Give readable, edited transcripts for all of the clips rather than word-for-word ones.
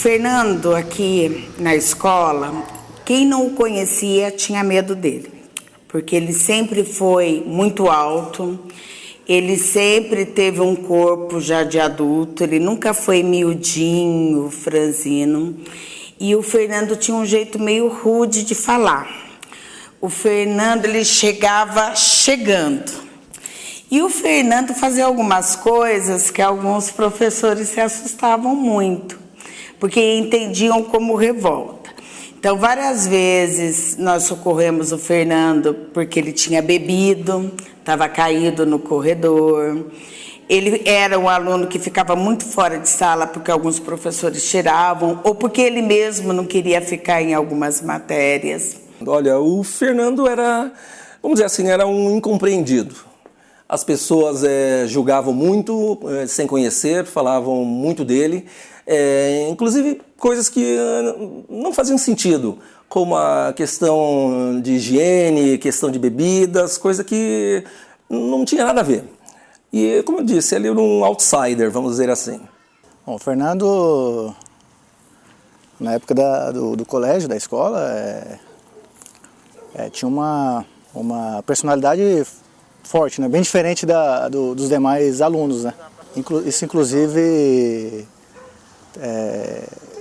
Fernando, aqui na escola, quem não o conhecia tinha medo dele, porque ele sempre foi muito alto, ele sempre teve um corpo já de adulto, ele nunca foi miudinho, franzino, e o Fernando tinha um jeito meio rude de falar. O Fernando, ele chegava chegando. E o Fernando fazia algumas coisas que alguns professores se assustavam muito, porque entendiam como revolta. Então, várias vezes nós socorremos o Fernando porque ele tinha bebido, estava caído no corredor. Ele era um aluno que ficava muito fora de sala porque alguns professores tiravam, ou porque ele mesmo não queria ficar em algumas matérias. Olha, o Fernando era, vamos dizer assim, era um incompreendido. As pessoas julgavam muito, sem conhecer, falavam muito dele, inclusive coisas que não faziam sentido, como a questão de higiene, questão de bebidas, coisa que não tinha nada a ver. E, como eu disse, ele era um outsider, vamos dizer assim. Bom, o Fernando, na época do colégio, da escola, tinha uma personalidade forte, né? Bem diferente dos demais alunos, né? Isso, inclusive,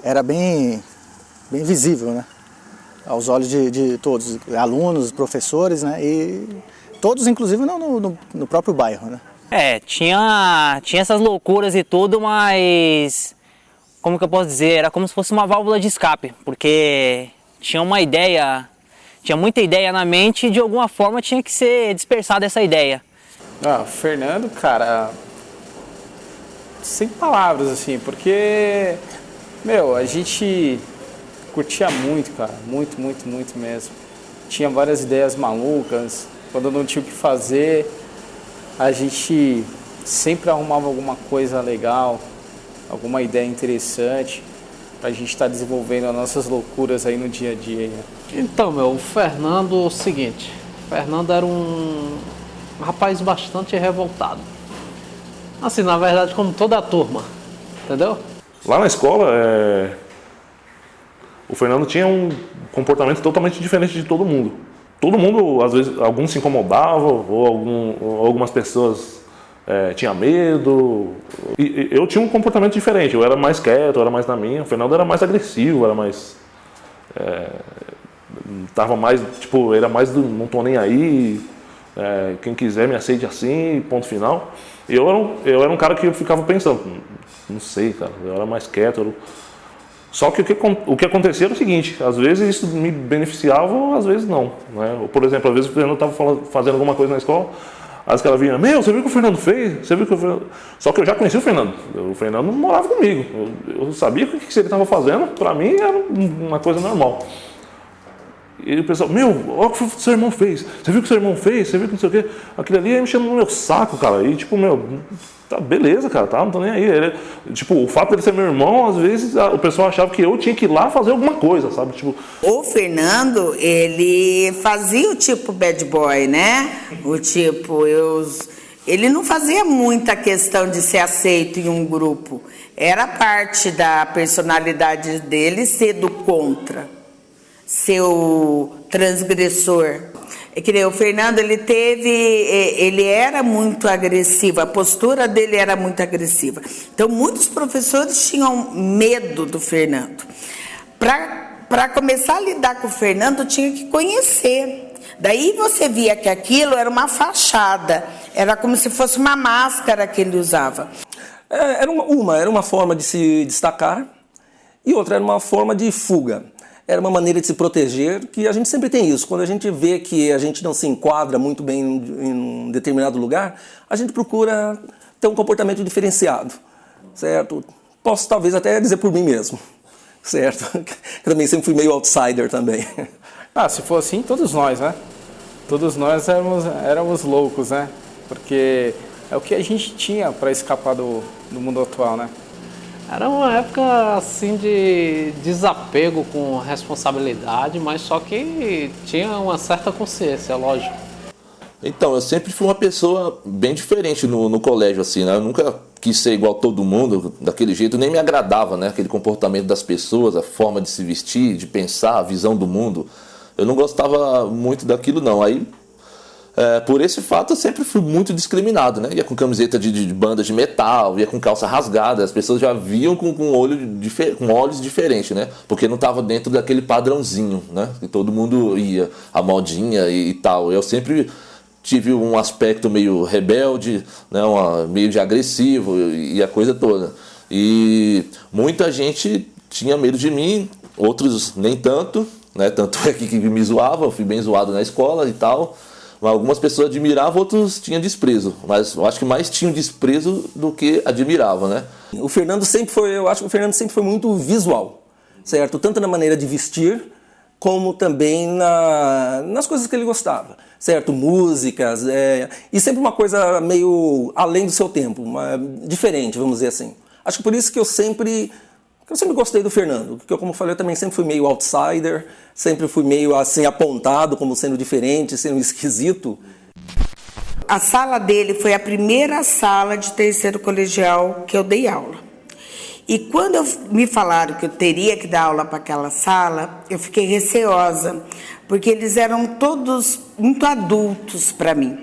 era bem visível, né? Aos olhos de todos, alunos, professores, né? E todos, inclusive, no próprio bairro, né? Tinha essas loucuras e tudo, mas, como que eu posso dizer, era como se fosse uma válvula de escape, porque tinha uma ideia, tinha muita ideia na mente e de alguma forma tinha que ser dispersada essa ideia. Fernando, cara, sem palavras, assim, porque, a gente curtia muito, cara, muito, muito, muito mesmo. Tinha várias ideias malucas, quando não tinha o que fazer, a gente sempre arrumava alguma coisa legal, alguma ideia interessante, pra gente estar desenvolvendo as nossas loucuras aí no dia a dia. Então, o Fernando, o seguinte, o Fernando era um rapaz bastante revoltado. Assim, na verdade, como toda a turma, entendeu? Lá na escola, o Fernando tinha um comportamento totalmente diferente de todo mundo. Todo mundo, às vezes, alguns se incomodavam, ou algumas pessoas tinham medo. E eu tinha um comportamento diferente, eu era mais quieto, eu era mais na minha. O Fernando era mais agressivo, era mais... tava mais, era mais do não tô nem aí, quem quiser me aceite assim, ponto final. E eu era um cara que eu ficava pensando, não sei, cara, eu era mais quieto. Só que o que acontecia era o seguinte, às vezes isso me beneficiava, às vezes não, né? Por exemplo, às vezes o Fernando estava fazendo alguma coisa na escola, às vezes ela vinha, você viu o que o Fernando fez? Você viu que o Fernando... Só que eu já conhecia o Fernando morava comigo, eu sabia que o que ele estava fazendo, para mim era uma coisa normal. E o pessoal, olha o que o seu irmão fez, você viu o que o seu irmão fez, você viu que não sei o quê, aquilo ali ia mexendo no meu saco, cara, e tá beleza, cara, tá, não tô nem aí. O fato dele ser meu irmão, às vezes o pessoal achava que eu tinha que ir lá fazer alguma coisa, sabe? O Fernando, ele fazia o tipo bad boy, né? Ele não fazia muita questão de ser aceito em um grupo. Era parte da personalidade dele ser do contra, ser o transgressor. O Fernando, ele era muito agressivo, a postura dele era muito agressiva. Então, muitos professores tinham medo do Fernando. Para começar a lidar com o Fernando, tinha que conhecer. Daí você via que aquilo era uma fachada, era como se fosse uma máscara que ele usava. Era uma forma de se destacar e outra era uma forma de fuga. Era uma maneira de se proteger, que a gente sempre tem isso. Quando a gente vê que a gente não se enquadra muito bem em um determinado lugar, a gente procura ter um comportamento diferenciado, certo? Posso talvez até dizer por mim mesmo, certo? Eu também sempre fui meio outsider também. Se for assim, todos nós, né? Todos nós éramos loucos, né? Porque é o que a gente tinha para escapar do mundo atual, né? Era uma época assim de desapego com responsabilidade, mas só que tinha uma certa consciência, lógico. Então, eu sempre fui uma pessoa bem diferente no colégio, assim, né? Eu nunca quis ser igual a todo mundo, daquele jeito, nem me agradava, né? Aquele comportamento das pessoas, a forma de se vestir, de pensar, a visão do mundo. Eu não gostava muito daquilo, não. Aí, por esse fato, eu sempre fui muito discriminado, né? Ia com camiseta de banda de metal, ia com calça rasgada, as pessoas já viam com olhos diferentes, né? Porque não estava dentro daquele padrãozinho, né? Que todo mundo ia, a modinha e tal. Eu sempre tive um aspecto meio rebelde, né, meio de agressivo e a coisa toda. E muita gente tinha medo de mim, outros nem tanto, né, tanto é que me zoavam, eu fui bem zoado na escola e tal. Algumas pessoas admiravam, outros tinham desprezo, mas eu acho que mais tinham desprezo do que admiravam, né? O Fernando sempre foi, eu acho que o Fernando sempre foi muito visual, certo? Tanto na maneira de vestir, como também nas coisas que ele gostava, certo? Músicas, e sempre uma coisa meio além do seu tempo, diferente, vamos dizer assim. Acho que por isso que eu sempre gostei do Fernando, porque como eu falei, eu também sempre fui meio outsider, sempre fui meio assim apontado como sendo diferente, sendo esquisito. A sala dele foi a primeira sala de terceiro colegial que eu dei aula. E quando me falaram que eu teria que dar aula para aquela sala, eu fiquei receosa, porque eles eram todos muito adultos para mim.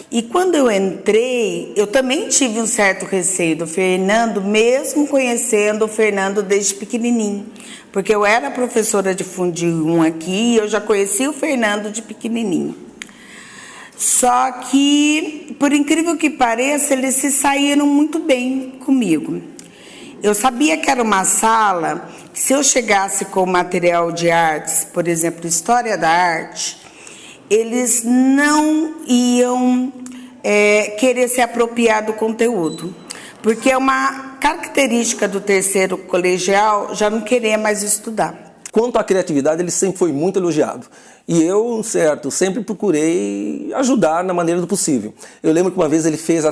E quando eu entrei, eu também tive um certo receio do Fernando, mesmo conhecendo o Fernando desde pequenininho. Porque eu era professora de Fundil 1 aqui e eu já conhecia o Fernando de pequenininho. Só que, por incrível que pareça, eles se saíram muito bem comigo. Eu sabia que era uma sala que, se eu chegasse com material de artes, por exemplo, História da Arte, eles não iam querer se apropriar do conteúdo. Porque é uma característica do terceiro colegial já não querer mais estudar. Quanto à criatividade, ele sempre foi muito elogiado. E eu, certo, sempre procurei ajudar na maneira do possível. Eu lembro que uma vez ele fez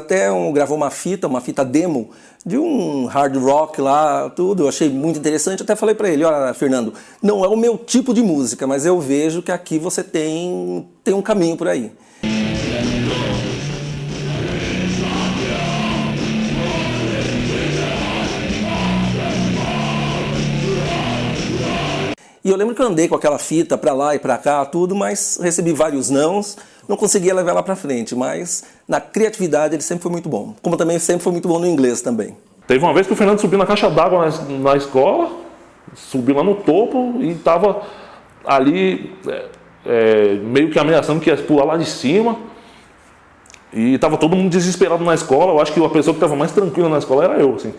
gravou uma fita demo de um hard rock lá, tudo. Eu achei muito interessante, até falei para ele, olha, Fernando, não é o meu tipo de música, mas eu vejo que aqui você tem um caminho por aí. E eu lembro que eu andei com aquela fita pra lá e pra cá, tudo, mas recebi vários nãos, não conseguia levar ela pra frente, mas na criatividade ele sempre foi muito bom. Como também sempre foi muito bom no inglês também. Teve uma vez que o Fernando subiu na caixa d'água na escola, subiu lá no topo e estava ali meio que ameaçando que ia pular lá de cima. E estava todo mundo desesperado na escola. Eu acho que a pessoa que estava mais tranquila na escola era eu. Assim.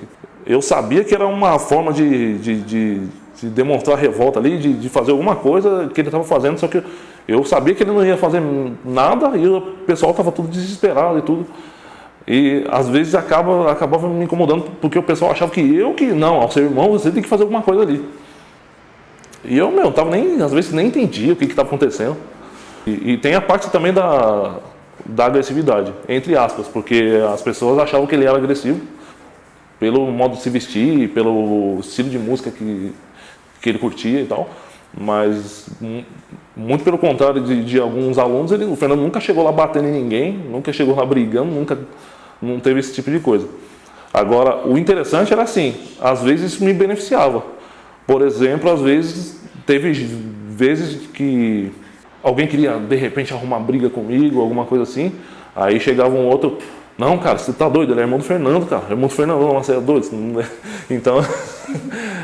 Eu sabia que era uma forma de demonstrar revolta ali, de fazer alguma coisa que ele estava fazendo, só que eu sabia que ele não ia fazer nada e o pessoal estava tudo desesperado e tudo. E às vezes acabava me incomodando porque o pessoal achava que não, ao seu irmão você tem que fazer alguma coisa ali. E eu, às vezes nem entendia o que estava acontecendo. E tem a parte também da agressividade, entre aspas, porque as pessoas achavam que ele era agressivo pelo modo de se vestir, pelo estilo de música que ele curtia e tal, mas muito pelo contrário de alguns alunos, o Fernando nunca chegou lá batendo em ninguém, nunca chegou lá brigando, não teve esse tipo de coisa. Agora, o interessante era assim, às vezes isso me beneficiava. Por exemplo, às vezes, teve vezes que alguém queria, de repente, arrumar briga comigo, alguma coisa assim, aí chegava um outro, não, cara, você tá doido, ele é irmão do Fernando, cara, irmão do Fernando, não, você é doido. Então,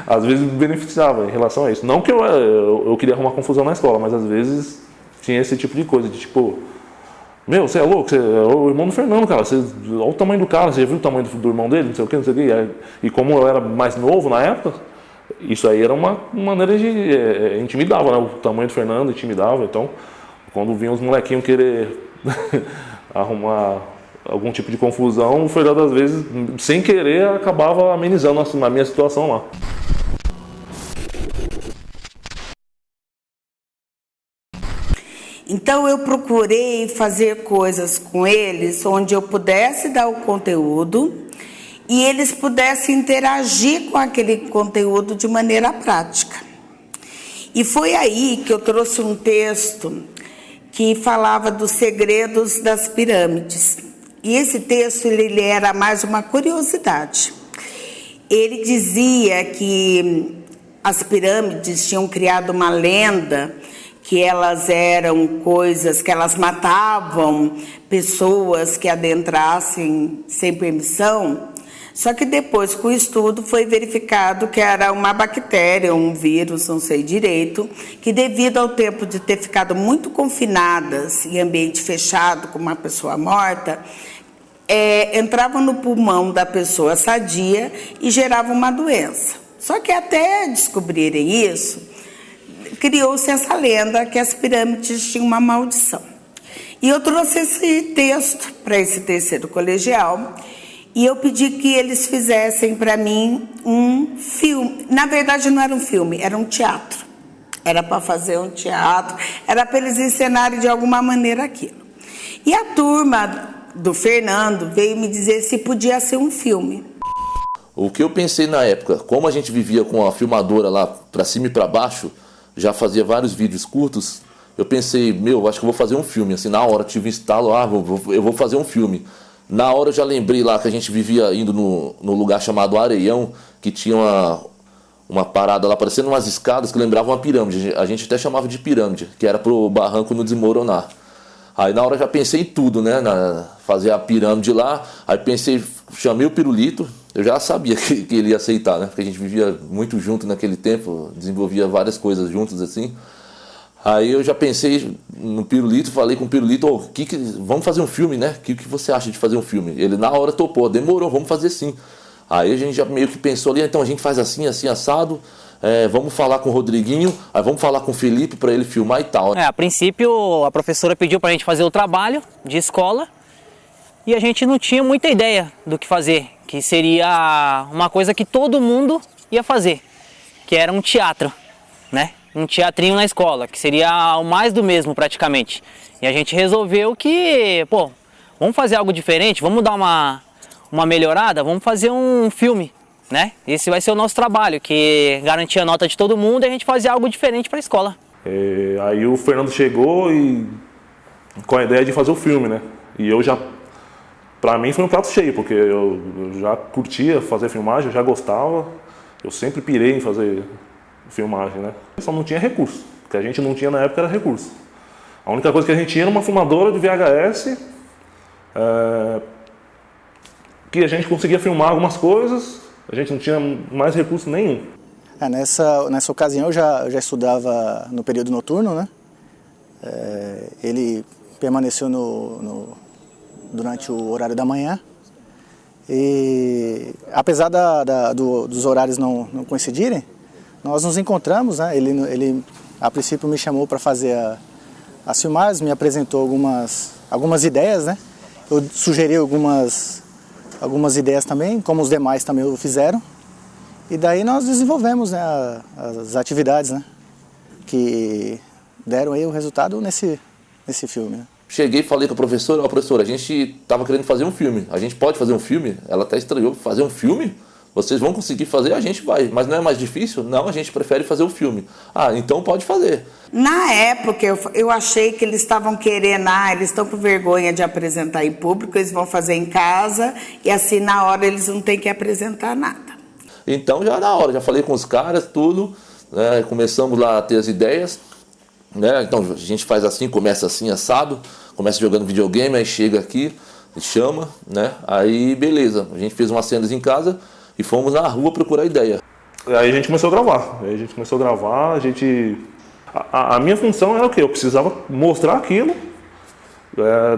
às vezes me beneficiava em relação a isso. Não que eu queria arrumar confusão na escola, mas às vezes tinha esse tipo de coisa, de tipo, você é louco, você é o irmão do Fernando, cara, olha o tamanho do cara, você já viu o tamanho do irmão dele, não sei o que. E como eu era mais novo na época, isso aí era uma maneira de intimidava, né? O tamanho do Fernando intimidava, então quando vinham os molequinhos querer arrumar algum tipo de confusão, o Fernando às vezes, sem querer, acabava amenizando a minha situação lá. Então eu procurei fazer coisas com eles onde eu pudesse dar o conteúdo e eles pudessem interagir com aquele conteúdo de maneira prática. E foi aí que eu trouxe um texto que falava dos segredos das pirâmides. E esse texto ele era mais uma curiosidade. Ele dizia que as pirâmides tinham criado uma lenda, que elas eram coisas, que elas matavam pessoas que adentrassem sem permissão. Só que depois, com o estudo, foi verificado que era uma bactéria, um vírus, não sei direito, que devido ao tempo de ter ficado muito confinadas em ambiente fechado, com uma pessoa morta, entravam no pulmão da pessoa sadia e geravam uma doença. Só que até descobrirem isso, criou-se essa lenda que as pirâmides tinham uma maldição. E eu trouxe esse texto para esse terceiro colegial e eu pedi que eles fizessem para mim um filme. Na verdade, não era um filme, era um teatro. Era para fazer um teatro, era para eles encenarem de alguma maneira aquilo. E a turma do Fernando veio me dizer se podia ser um filme. O que eu pensei na época, como a gente vivia com a filmadora lá para cima e para baixo, já fazia vários vídeos curtos, eu pensei, acho que eu vou fazer um filme. Assim, na hora tive um estalo, eu vou fazer um filme. Na hora eu já lembrei lá que a gente vivia indo no lugar chamado Areião, que tinha uma parada lá, parecendo umas escadas que lembravam uma pirâmide. A gente até chamava de pirâmide, que era pro barranco não desmoronar. Aí na hora já pensei em tudo, né? Fazer a pirâmide lá. Aí pensei, chamei o Pirulito. Eu já sabia que ele ia aceitar, né? Porque a gente vivia muito junto naquele tempo, desenvolvia várias coisas juntos assim. Aí eu já pensei no Pirulito, falei com o Pirulito, vamos fazer um filme, né? O que você acha de fazer um filme? Ele na hora topou, demorou, vamos fazer sim. Aí a gente já meio que pensou ali, então a gente faz assim, assim, assado. Vamos falar com o Rodriguinho, aí vamos falar com o Felipe para ele filmar e tal. A princípio a professora pediu para a gente fazer o trabalho de escola e a gente não tinha muita ideia do que fazer, que seria uma coisa que todo mundo ia fazer, que era um teatro, né? Um teatrinho na escola, que seria o mais do mesmo praticamente. E a gente resolveu que, vamos fazer algo diferente, vamos dar uma melhorada, vamos fazer um filme. Né? Esse vai ser o nosso trabalho, que garantia a nota de todo mundo e a gente fazia algo diferente para a escola. Aí o Fernando chegou e com a ideia de fazer o filme, né? E eu já, para mim foi um prato cheio, porque eu já curtia fazer filmagem, eu já gostava, eu sempre pirei em fazer filmagem, né? Só não tinha recurso, o que a gente não tinha na época era recurso. A única coisa que a gente tinha era uma filmadora de VHS, que a gente conseguia filmar algumas coisas. A gente não tinha mais recurso nenhum. Nessa ocasião eu já estudava no período noturno, né? Ele permaneceu durante o horário da manhã. E apesar dos horários não coincidirem, nós nos encontramos, né? Ele a princípio me chamou para fazer as filmagens, me apresentou algumas ideias, né? Eu sugeri algumas ideias também, como os demais também o fizeram. E daí nós desenvolvemos, né, as atividades, né, que deram aí o resultado nesse filme. Né. Cheguei e falei com a professora, professora, a gente estava querendo fazer um filme. A gente pode fazer um filme? Ela até estranhou, fazer um filme? Vocês vão conseguir fazer? A gente vai. Mas não é mais difícil? Não, a gente prefere fazer o filme. Então pode fazer. Na época, eu achei que eles estavam querendo, eles estão com vergonha de apresentar em público, eles vão fazer em casa, e assim, na hora, eles não têm que apresentar nada. Então, já na hora, já falei com os caras, tudo, né, começamos lá a ter as ideias, né, então a gente faz assim, começa assim, assado, começa jogando videogame, aí chega aqui, chama, né, aí beleza, a gente fez umas cenas em casa, e fomos na rua procurar ideia. Aí a gente começou a gravar. A minha função era o quê? Eu precisava mostrar aquilo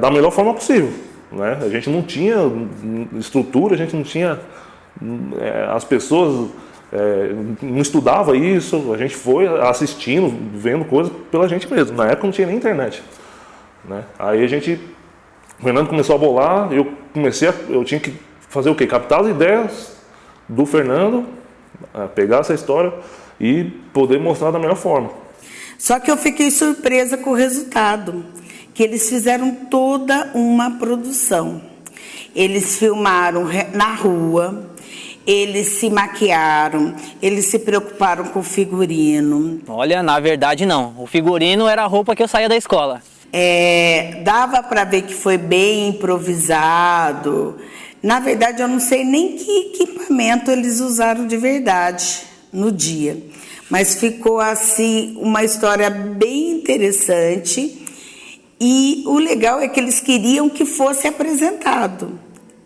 da melhor forma possível. Né? A gente não tinha estrutura, a gente não tinha... as pessoas não estudavam isso, a gente foi assistindo, vendo coisas pela gente mesmo. Na época não tinha nem internet. Né? Aí o Fernando começou a bolar, eu tinha que fazer o quê? Captar as ideias do Fernando, pegar essa história e poder mostrar da melhor forma. Só que eu fiquei surpresa com o resultado, que eles fizeram toda uma produção. Eles filmaram na rua, eles se maquiaram, eles se preocuparam com o figurino. Olha, na verdade não. O figurino era a roupa que eu saía da escola. Dava para ver que foi bem improvisado. Na verdade, eu não sei nem que equipamento eles usaram de verdade no dia. Mas ficou assim uma história bem interessante. E o legal é que eles queriam que fosse apresentado.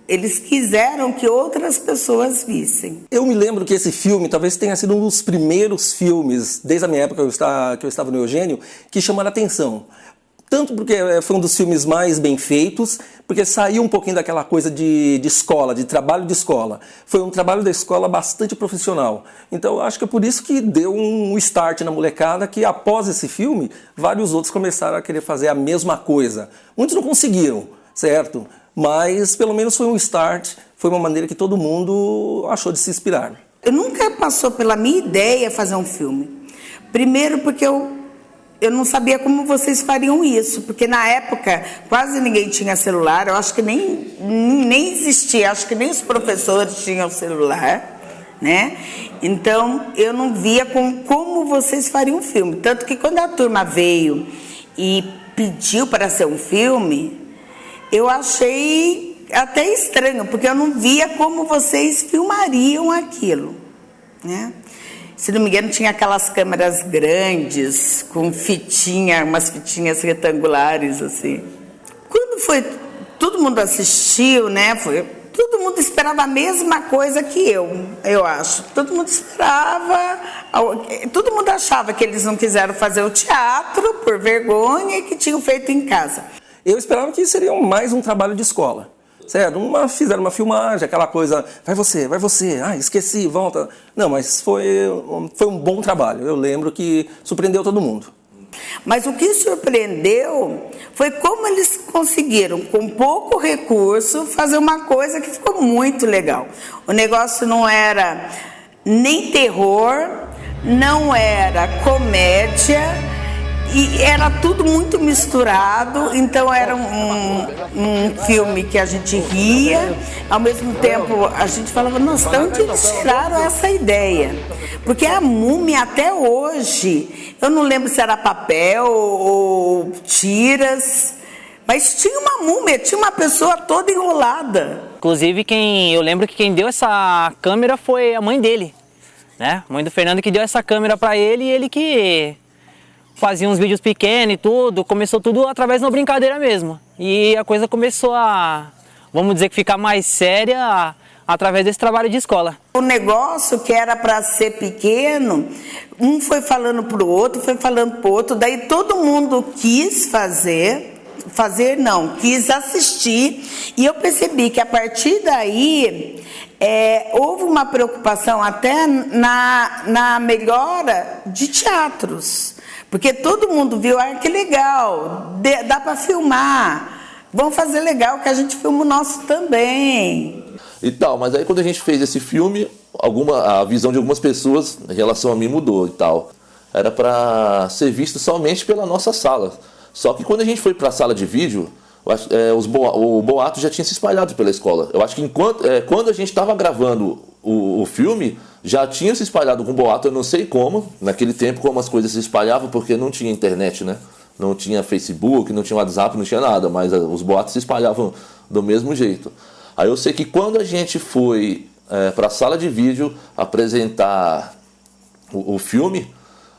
Eles quiseram que outras pessoas vissem. Eu me lembro que esse filme talvez tenha sido um dos primeiros filmes, desde a minha época que eu estava no Eugênio, que chamaram a atenção. Tanto porque foi um dos filmes mais bem feitos, porque saiu um pouquinho daquela coisa de escola, de trabalho de escola. Foi um trabalho da escola bastante profissional. Então eu acho que é por isso que deu um start na molecada, que após esse filme, vários outros começaram a querer fazer a mesma coisa. Muitos não conseguiram, certo? Mas pelo menos foi um start, foi uma maneira que todo mundo achou de se inspirar. Eu nunca passou pela minha ideia fazer um filme. Primeiro porque eu não sabia como vocês fariam isso, porque na época quase ninguém tinha celular, eu acho que nem existia, acho que nem os professores tinham celular, né? Então eu não via como vocês fariam um filme. Tanto que quando a turma veio e pediu para ser um filme, eu achei até estranho, porque eu não via como vocês filmariam aquilo, né? Se não me engano, tinha aquelas câmeras grandes, com umas fitinhas retangulares, assim. Quando todo mundo assistiu, né? Todo mundo esperava a mesma coisa que eu acho. Todo mundo esperava, todo mundo achava que eles não quiseram fazer o teatro por vergonha e que tinham feito em casa. Eu esperava que seria mais um trabalho de escola, certo? Fizeram uma filmagem, aquela coisa, vai você, esqueci, volta. Não, mas foi um bom trabalho, eu lembro que surpreendeu todo mundo. Mas o que surpreendeu foi como eles conseguiram, com pouco recurso, fazer uma coisa que ficou muito legal. O negócio não era nem terror, não era comédia, e era tudo muito misturado, então era um filme que a gente ria, ao mesmo tempo a gente falava, nossa, de onde eles tiraram essa ideia? Porque a múmia até hoje, eu não lembro se era papel ou tiras, mas tinha uma múmia, tinha uma pessoa toda enrolada. Inclusive, eu lembro que quem deu essa câmera foi a mãe dele, né? A mãe do Fernando que deu essa câmera para ele, e ele que fazia uns vídeos pequenos e tudo, começou tudo através de uma brincadeira mesmo. E a coisa começou a, vamos dizer, que ficar mais séria através desse trabalho de escola. O negócio que era para ser pequeno, um foi falando para o outro, foi falando para o outro, daí todo mundo quis quis assistir, e eu percebi que a partir daí houve uma preocupação até na melhora de teatros. Porque todo mundo viu, que legal, dá para filmar, vamos fazer legal que a gente filma o nosso também. E tal, mas aí quando a gente fez esse filme, a visão de algumas pessoas em relação a mim mudou e tal. Era para ser visto somente pela nossa sala. Só que quando a gente foi para a sala de vídeo, o boato já tinha se espalhado pela escola. Eu acho que quando a gente estava gravando o filme, já tinha se espalhado com boato, eu não sei como, naquele tempo como as coisas se espalhavam, porque não tinha internet, né? Não tinha Facebook, não tinha WhatsApp, não tinha nada, mas os boatos se espalhavam do mesmo jeito. Aí eu sei que quando a gente foi para a sala de vídeo apresentar o filme,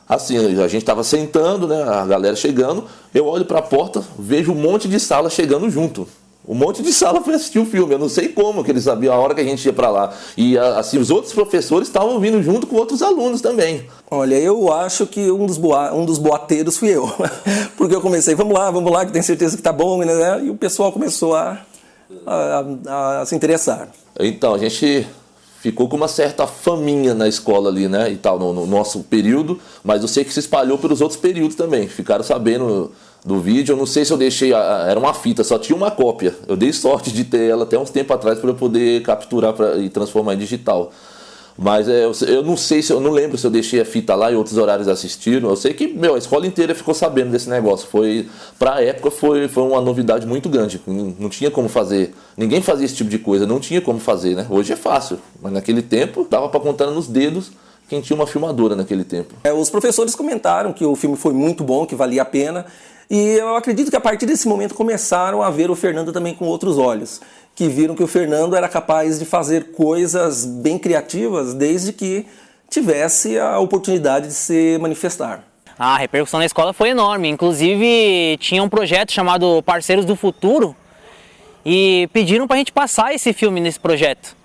assim, a gente estava sentando, né, a galera chegando, eu olho para a porta, vejo um monte de sala chegando junto. Um monte de sala foi assistir o filme, eu não sei como que eles sabiam a hora que a gente ia para lá. E assim, os outros professores estavam vindo junto com outros alunos também. Olha, eu acho que um dos boateiros fui eu. Porque eu comecei, vamos lá, que tenho certeza que tá bom, né? E o pessoal começou a se interessar. Então, a gente ficou com uma certa faminha na escola ali, né, e tal, no nosso período, mas eu sei que se espalhou pelos outros períodos também, ficaram sabendo do vídeo. Eu não sei se eu deixei, era uma fita, só tinha uma cópia, eu dei sorte de ter ela até uns tempos atrás para eu poder capturar e transformar em digital. Mas eu não sei, eu não lembro se eu deixei a fita lá e outros horários assistiram. Eu sei que, a escola inteira ficou sabendo desse negócio. Pra a época foi uma novidade muito grande. Não tinha como fazer. Ninguém fazia esse tipo de coisa, não tinha como fazer, né? Hoje é fácil, mas naquele tempo dava para contar nos dedos quem tinha uma filmadora naquele tempo. Os professores comentaram que o filme foi muito bom, que valia a pena, e eu acredito que a partir desse momento começaram a ver o Fernando também com outros olhos, que viram que o Fernando era capaz de fazer coisas bem criativas desde que tivesse a oportunidade de se manifestar. A repercussão na escola foi enorme, inclusive tinha um projeto chamado Parceiros do Futuro e pediram pra gente passar esse filme nesse projeto.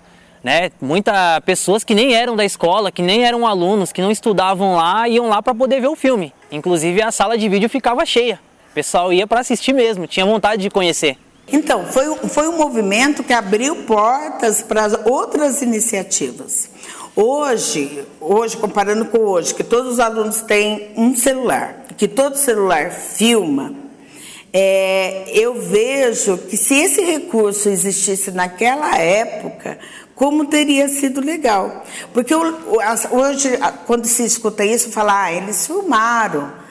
Né? Muitas pessoas que nem eram da escola, que nem eram alunos, que não estudavam lá, iam lá para poder ver o filme. Inclusive a sala de vídeo ficava cheia. O pessoal ia para assistir mesmo, tinha vontade de conhecer. Então, foi um movimento que abriu portas para outras iniciativas. Hoje, comparando com hoje, que todos os alunos têm um celular, que todo celular filma, eu vejo que se esse recurso existisse naquela época, como teria sido legal. Porque hoje, quando se escuta isso, fala, eles filmaram.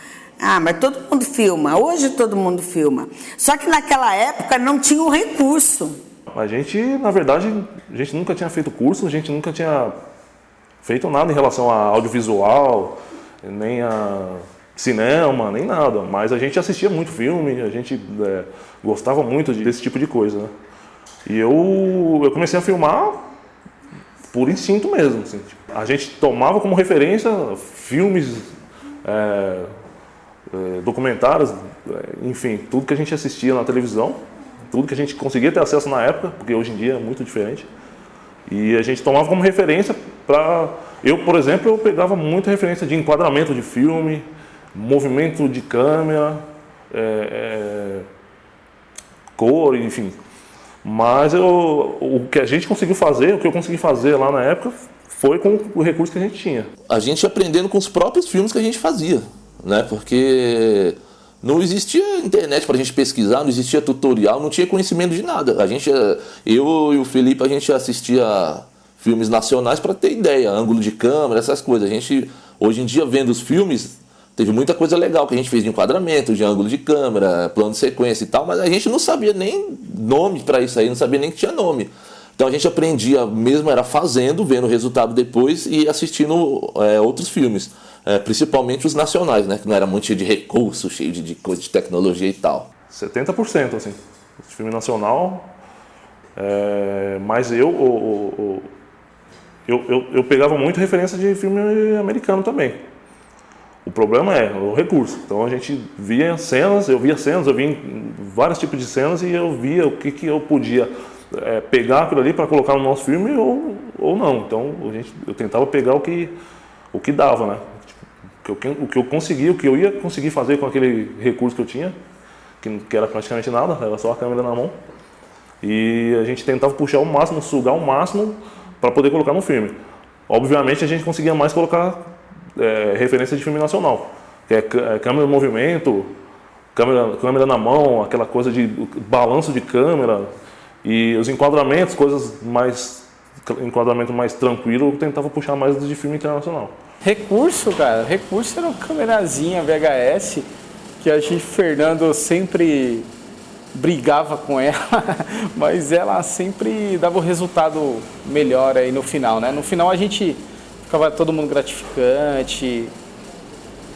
Mas todo mundo filma. Hoje todo mundo filma. Só que naquela época não tinha o recurso. A gente, na verdade, a gente nunca tinha feito curso, a gente nunca tinha feito nada em relação a audiovisual, nem a cinema, nem nada. Mas a gente assistia muito filme, a gente gostava muito desse tipo de coisa, né? E eu comecei a filmar por instinto mesmo. Assim. A gente tomava como referência filmes, documentários, enfim, tudo que a gente assistia na televisão, tudo que a gente conseguia ter acesso na época, porque hoje em dia é muito diferente. E a gente tomava como referência para... Eu, por exemplo, eu pegava muita referência de enquadramento de filme, movimento de câmera, cor, enfim. Mas o que a gente conseguiu fazer, o que eu consegui fazer lá na época, foi com o recurso que a gente tinha. A gente aprendendo com os próprios filmes que a gente fazia, né? Porque não existia internet para a gente pesquisar, não existia tutorial, não tinha conhecimento de nada. Eu e o Felipe, a gente assistia filmes nacionais para ter ideia, ângulo de câmera, essas coisas. A gente, hoje em dia, vendo os filmes, teve muita coisa legal que a gente fez de enquadramento, de ângulo de câmera, plano de sequência e tal, mas a gente não sabia nem nome para isso aí, não sabia nem que tinha nome. Então a gente aprendia mesmo, era fazendo, vendo o resultado depois e assistindo outros filmes, principalmente os nacionais, né, que não era muito cheio de recurso, cheio de coisa de tecnologia e tal. 70%, assim, de filme nacional, mas eu pegava muito referência de filme americano também. O problema é o recurso. Então a gente via cenas, eu via vários tipos de cenas e eu via o que eu podia pegar aquilo ali para colocar no nosso filme ou não. Então eu tentava pegar o que dava, né? O que eu conseguia, o que eu ia conseguir fazer com aquele recurso que eu tinha, que era praticamente nada, era só a câmera na mão. E a gente tentava puxar o máximo, sugar o máximo para poder colocar no filme. Obviamente a gente conseguia mais colocar referência de filme nacional, que é câmera em movimento, câmera na mão, aquela coisa de balanço de câmera e os enquadramentos, enquadramento mais tranquilo, eu tentava puxar mais de filme internacional. Recurso, cara, recurso era uma câmerazinha VHS que a gente, Fernando, sempre brigava com ela, mas ela sempre dava o resultado melhor aí no final, né? No final a gente ficava todo mundo gratificante,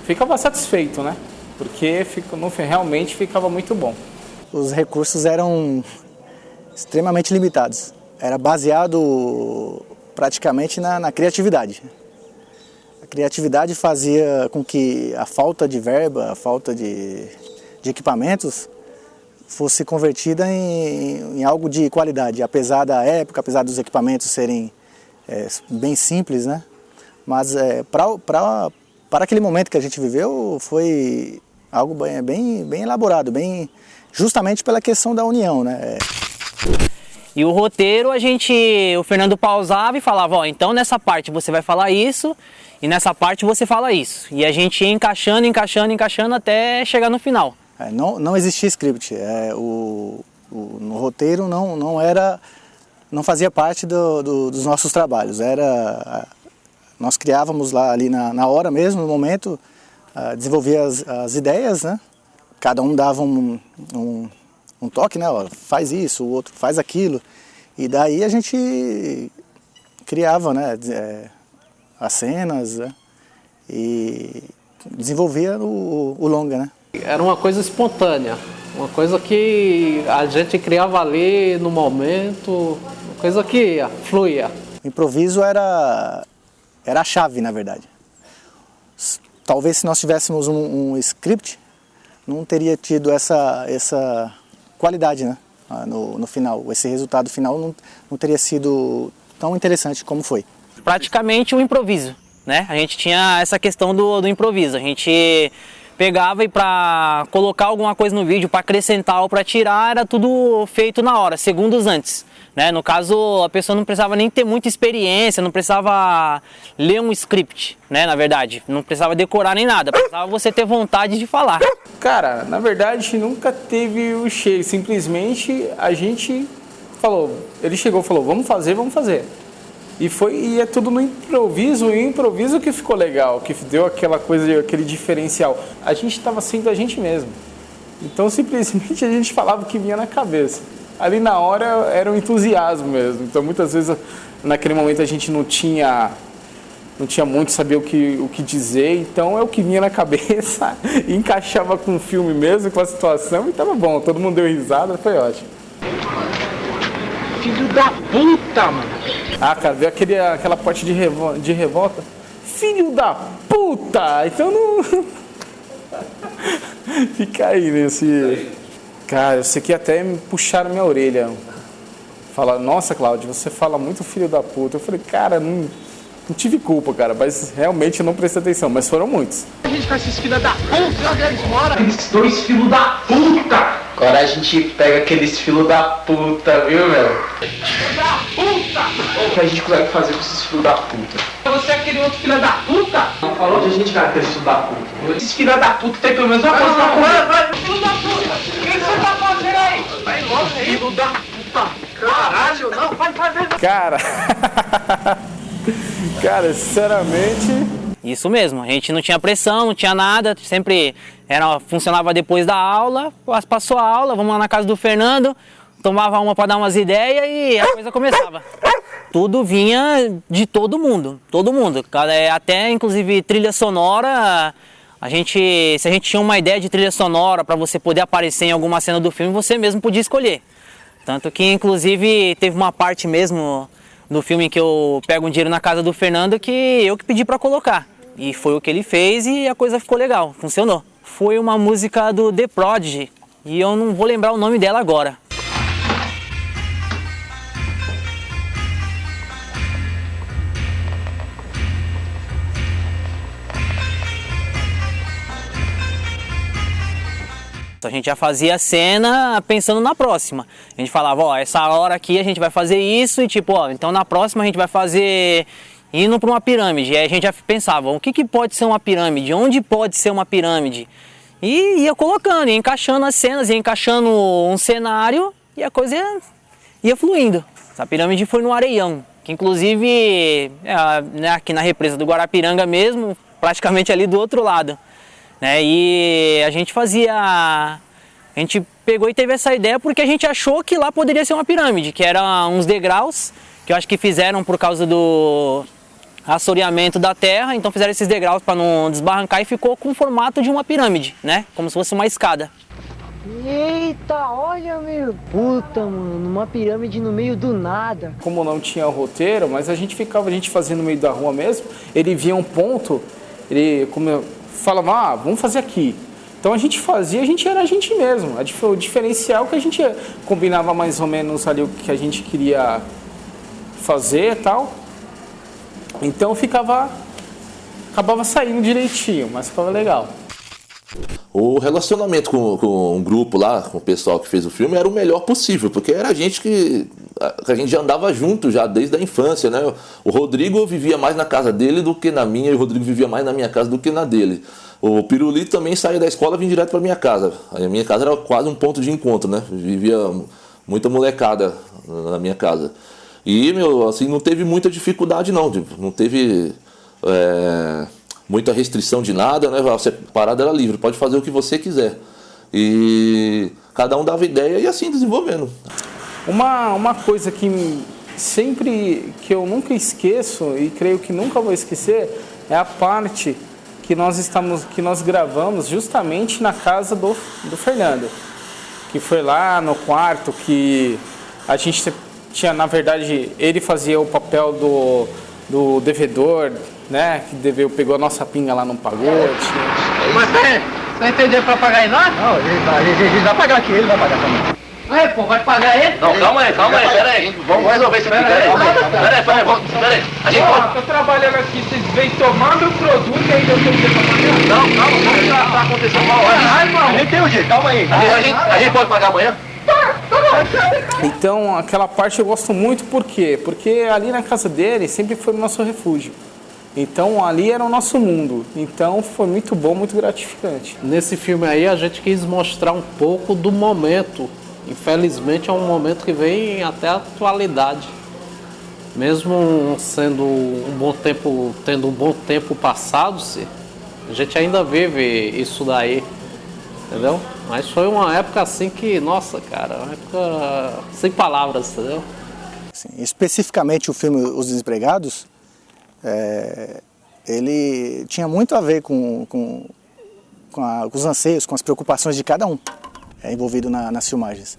ficava satisfeito, né? Porque realmente ficava muito bom. Os recursos eram extremamente limitados. Era baseado praticamente na criatividade. A criatividade fazia com que a falta de verba, a falta de equipamentos fosse convertida em algo de qualidade. Apesar da época, apesar dos equipamentos serem bem simples, né? Mas para aquele momento que a gente viveu, foi algo bem elaborado, justamente pela questão da união, né? E o roteiro o Fernando pausava e falava, então nessa parte você vai falar isso e nessa parte você fala isso. E a gente ia encaixando até chegar no final. Não existia script, no roteiro não fazia parte dos nossos trabalhos, nós criávamos lá ali na hora mesmo, no momento, desenvolvia as ideias, né? Cada um dava um toque, né? Ó, faz isso, o outro faz aquilo, e daí a gente criava, né? as cenas, né? E desenvolvia o longa, né? Era uma coisa espontânea, uma coisa que a gente criava ali no momento, uma coisa que fluía. O improviso era a chave, na verdade. Talvez se nós tivéssemos um script, não teria tido essa qualidade, né? No final. Esse resultado final não teria sido tão interessante como foi. Praticamente o improviso, né? A gente tinha essa questão do improviso. A gente pegava e para colocar alguma coisa no vídeo, para acrescentar ou para tirar, era tudo feito na hora, segundos antes. Né? No caso, a pessoa não precisava nem ter muita experiência, não precisava ler um script, né? Na verdade, não precisava decorar nem nada, precisava você ter vontade de falar. Cara, na verdade nunca teve o cheio, simplesmente a gente falou, ele chegou e falou, vamos fazer. E é tudo no improviso, e o improviso que ficou legal, que deu aquela coisa, aquele diferencial. A gente estava sendo a gente mesmo, então simplesmente a gente falava o que vinha na cabeça. Ali na hora era um entusiasmo mesmo, então muitas vezes naquele momento a gente não tinha muito saber o que dizer, então é o que vinha na cabeça e encaixava com o filme mesmo, com a situação, e tava bom, todo mundo deu risada, foi ótimo. Filho da puta, mano! Ah, cara, veio aquela parte de revolta. Filho da puta! Então não... Fica aí nesse... Cara, isso aqui até me puxaram minha orelha. Fala, nossa, Cláudio, você fala muito filho da puta. Eu falei, cara, não tive culpa, cara, mas realmente eu não prestei atenção, mas foram muitos. A gente com esses filhos da puta, onde eles moram? Aqueles dois filhos da puta! Agora a gente pega aqueles filhos da puta, viu, meu? Filho da puta! O que a gente consegue fazer com esses filhos da puta? Você é aquele outro filho da puta? Não falou de a gente cara, aqueles filhos da puta. Esses filhos da puta tem pelo menos uma coisa pra comer. Vai, filho da puta! O que você tá fazendo aí? Vai logo aí, filho da puta! Caralho, não, vai. Cara, sinceramente... Isso mesmo, a gente não tinha pressão, não tinha nada, sempre funcionava depois da aula, passou a aula, vamos lá na casa do Fernando, tomava uma para dar umas ideias e a coisa começava. Tudo vinha de todo mundo. Até inclusive trilha sonora, se a gente tinha uma ideia de trilha sonora para você poder aparecer em alguma cena do filme, você mesmo podia escolher. Tanto que inclusive teve uma parte mesmo no filme que eu pego um dinheiro na casa do Fernando que eu que pedi para colocar. E foi o que ele fez e a coisa ficou legal, funcionou. Foi uma música do The Prodigy e eu não vou lembrar o nome dela agora. A gente já fazia a cena pensando na próxima. A gente falava, ó, essa hora aqui a gente vai fazer isso e tipo, ó, então na próxima a gente vai fazer indo para uma pirâmide. E aí a gente já pensava, o que pode ser uma pirâmide? Onde pode ser uma pirâmide? E ia colocando, ia encaixando as cenas, ia encaixando um cenário e a coisa ia fluindo. Essa pirâmide foi no Areião, que inclusive aqui na represa do Guarapiranga mesmo, praticamente ali do outro lado. Né? E a gente pegou e teve essa ideia porque a gente achou que lá poderia ser uma pirâmide, que eram uns degraus, que eu acho que fizeram por causa do assoreamento da terra, então fizeram esses degraus para não desbarrancar e ficou com o formato de uma pirâmide, né? Como se fosse uma escada. Eita, olha, meu! Puta, mano, uma pirâmide no meio do nada. Como não tinha roteiro, mas a gente fazia no meio da rua mesmo, ele via um ponto, ele falava, vamos fazer aqui. Então a gente fazia, a gente era a gente mesmo. O diferencial que a gente combinava mais ou menos ali o que a gente queria fazer e tal. Então acabava saindo direitinho, mas ficava legal. O relacionamento com o grupo lá, com o pessoal que fez o filme, era o melhor possível, porque era a gente que a gente já andava junto já desde a infância, né? O Rodrigo vivia mais na casa dele do que na minha, e o Rodrigo vivia mais na minha casa do que na dele. O Pirulito também saía da escola e vinha direto para minha casa. A minha casa era quase um ponto de encontro, né? Vivia muita molecada na minha casa. E, assim, não teve muita dificuldade não, não teve muita restrição de nada, né? A parada era livre, pode fazer o que você quiser. E cada um dava ideia e assim desenvolvendo. Uma coisa que sempre que eu nunca esqueço e creio que nunca vou esquecer é a parte que nós gravamos justamente na casa do Fernando, que foi lá no quarto que a gente tinha, na verdade, ele fazia o papel do devedor, né, que pegou a nossa pinga lá, não pagou. Mas peraí, você vai entender pra pagar aí nós? Não, ele vai pagar aqui, ele vai pagar também. Ué, pô, vai pagar ele? Não, calma aí, pera aí. Vamos resolver isso aqui, pera aí. A gente pode... Tô trabalhando aqui, vocês vêm tomando o produto e aí eu tenho que pagar. Não, calma, tá acontecendo mal. A gente tem o dia, calma aí. A gente pode pagar amanhã? Então, aquela parte eu gosto muito, por quê? Porque ali na casa dele sempre foi o nosso refúgio. Então, ali era o nosso mundo. Então, foi muito bom, muito gratificante. Nesse filme aí, a gente quis mostrar um pouco do momento. Infelizmente, é um momento que vem até a atualidade. Mesmo sendo tendo um bom tempo passado-se, a gente ainda vive isso daí, entendeu? Mas foi uma época assim que, nossa, cara, uma época sem palavras, entendeu? Assim, especificamente o filme Os Desempregados, ele tinha muito a ver com os anseios, com as preocupações de cada um envolvido nas filmagens.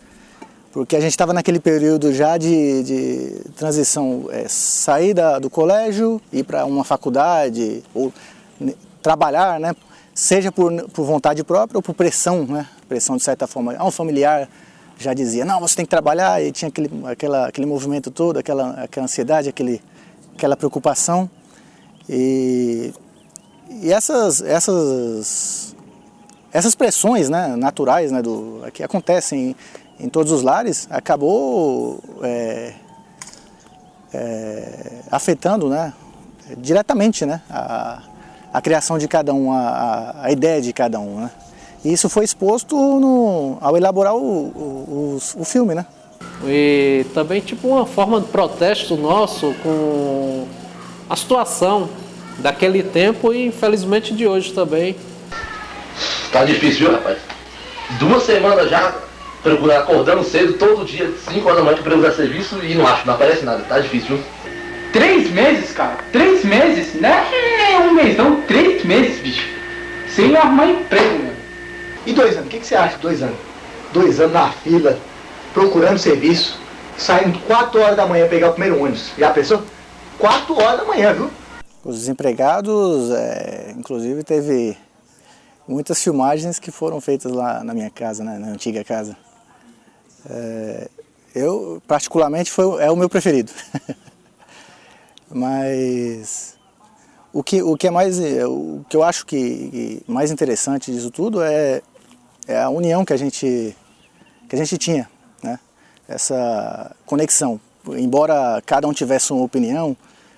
Porque a gente estava naquele período já de transição, sair do colégio, ir para uma faculdade, ou trabalhar, né? Seja por vontade própria ou por pressão, né? Pressão de certa forma. Um familiar já dizia, não, você tem que trabalhar, e tinha aquele movimento todo, aquela ansiedade, aquela preocupação. E essas pressões, né, naturais, né, que acontecem em todos os lares, acabou afetando, né, diretamente, né, a criação de cada um, a ideia de cada um, né? E isso foi exposto ao elaborar o filme, né? E também tipo uma forma de protesto nosso com a situação daquele tempo e infelizmente de hoje também. Tá difícil, viu, rapaz? 2 semanas já acordando cedo, todo dia, 5 horas da manhã, pra usar serviço e não aparece nada. Tá difícil, viu? 3 meses, cara? 3 meses? Não é um mês não, 3 meses, bicho. Sem arrumar emprego, mano. E 2 anos? O que você acha de 2 anos? 2 anos na fila, procurando serviço, saindo 4 horas da manhã pegar o primeiro ônibus. Já pensou? 4 horas da manhã, viu? Os Desempregados, inclusive teve muitas filmagens que foram feitas lá na minha casa, né, na antiga casa. Eu, particularmente, é o meu preferido. Mas o que eu acho que mais interessante disso tudo é a união que a gente tinha, né? Essa conexão. Embora cada um tivesse uma opinião,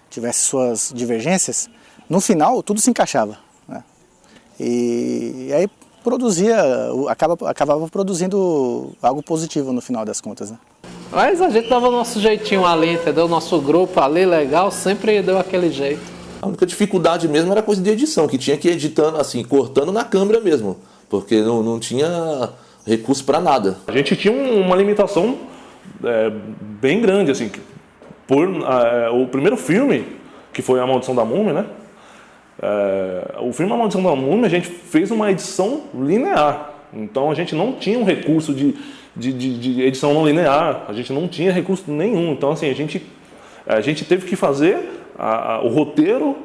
tivesse suas divergências, no final tudo se encaixava, né? E aí acabava produzindo algo positivo no final das contas, né? Mas a gente dava o nosso jeitinho ali, entendeu? Nosso grupo ali, legal, sempre deu aquele jeito. A única dificuldade mesmo era coisa de edição, que tinha que ir editando assim, cortando na câmera mesmo, porque não tinha recurso para nada. A gente tinha uma limitação bem grande, assim, o primeiro filme, que foi A Maldição da Múmia, né? O filme A Maldição da Múmia, a gente fez uma edição linear, então a gente não tinha um recurso de edição não linear, a gente não tinha recurso nenhum, então assim, a gente teve que fazer o roteiro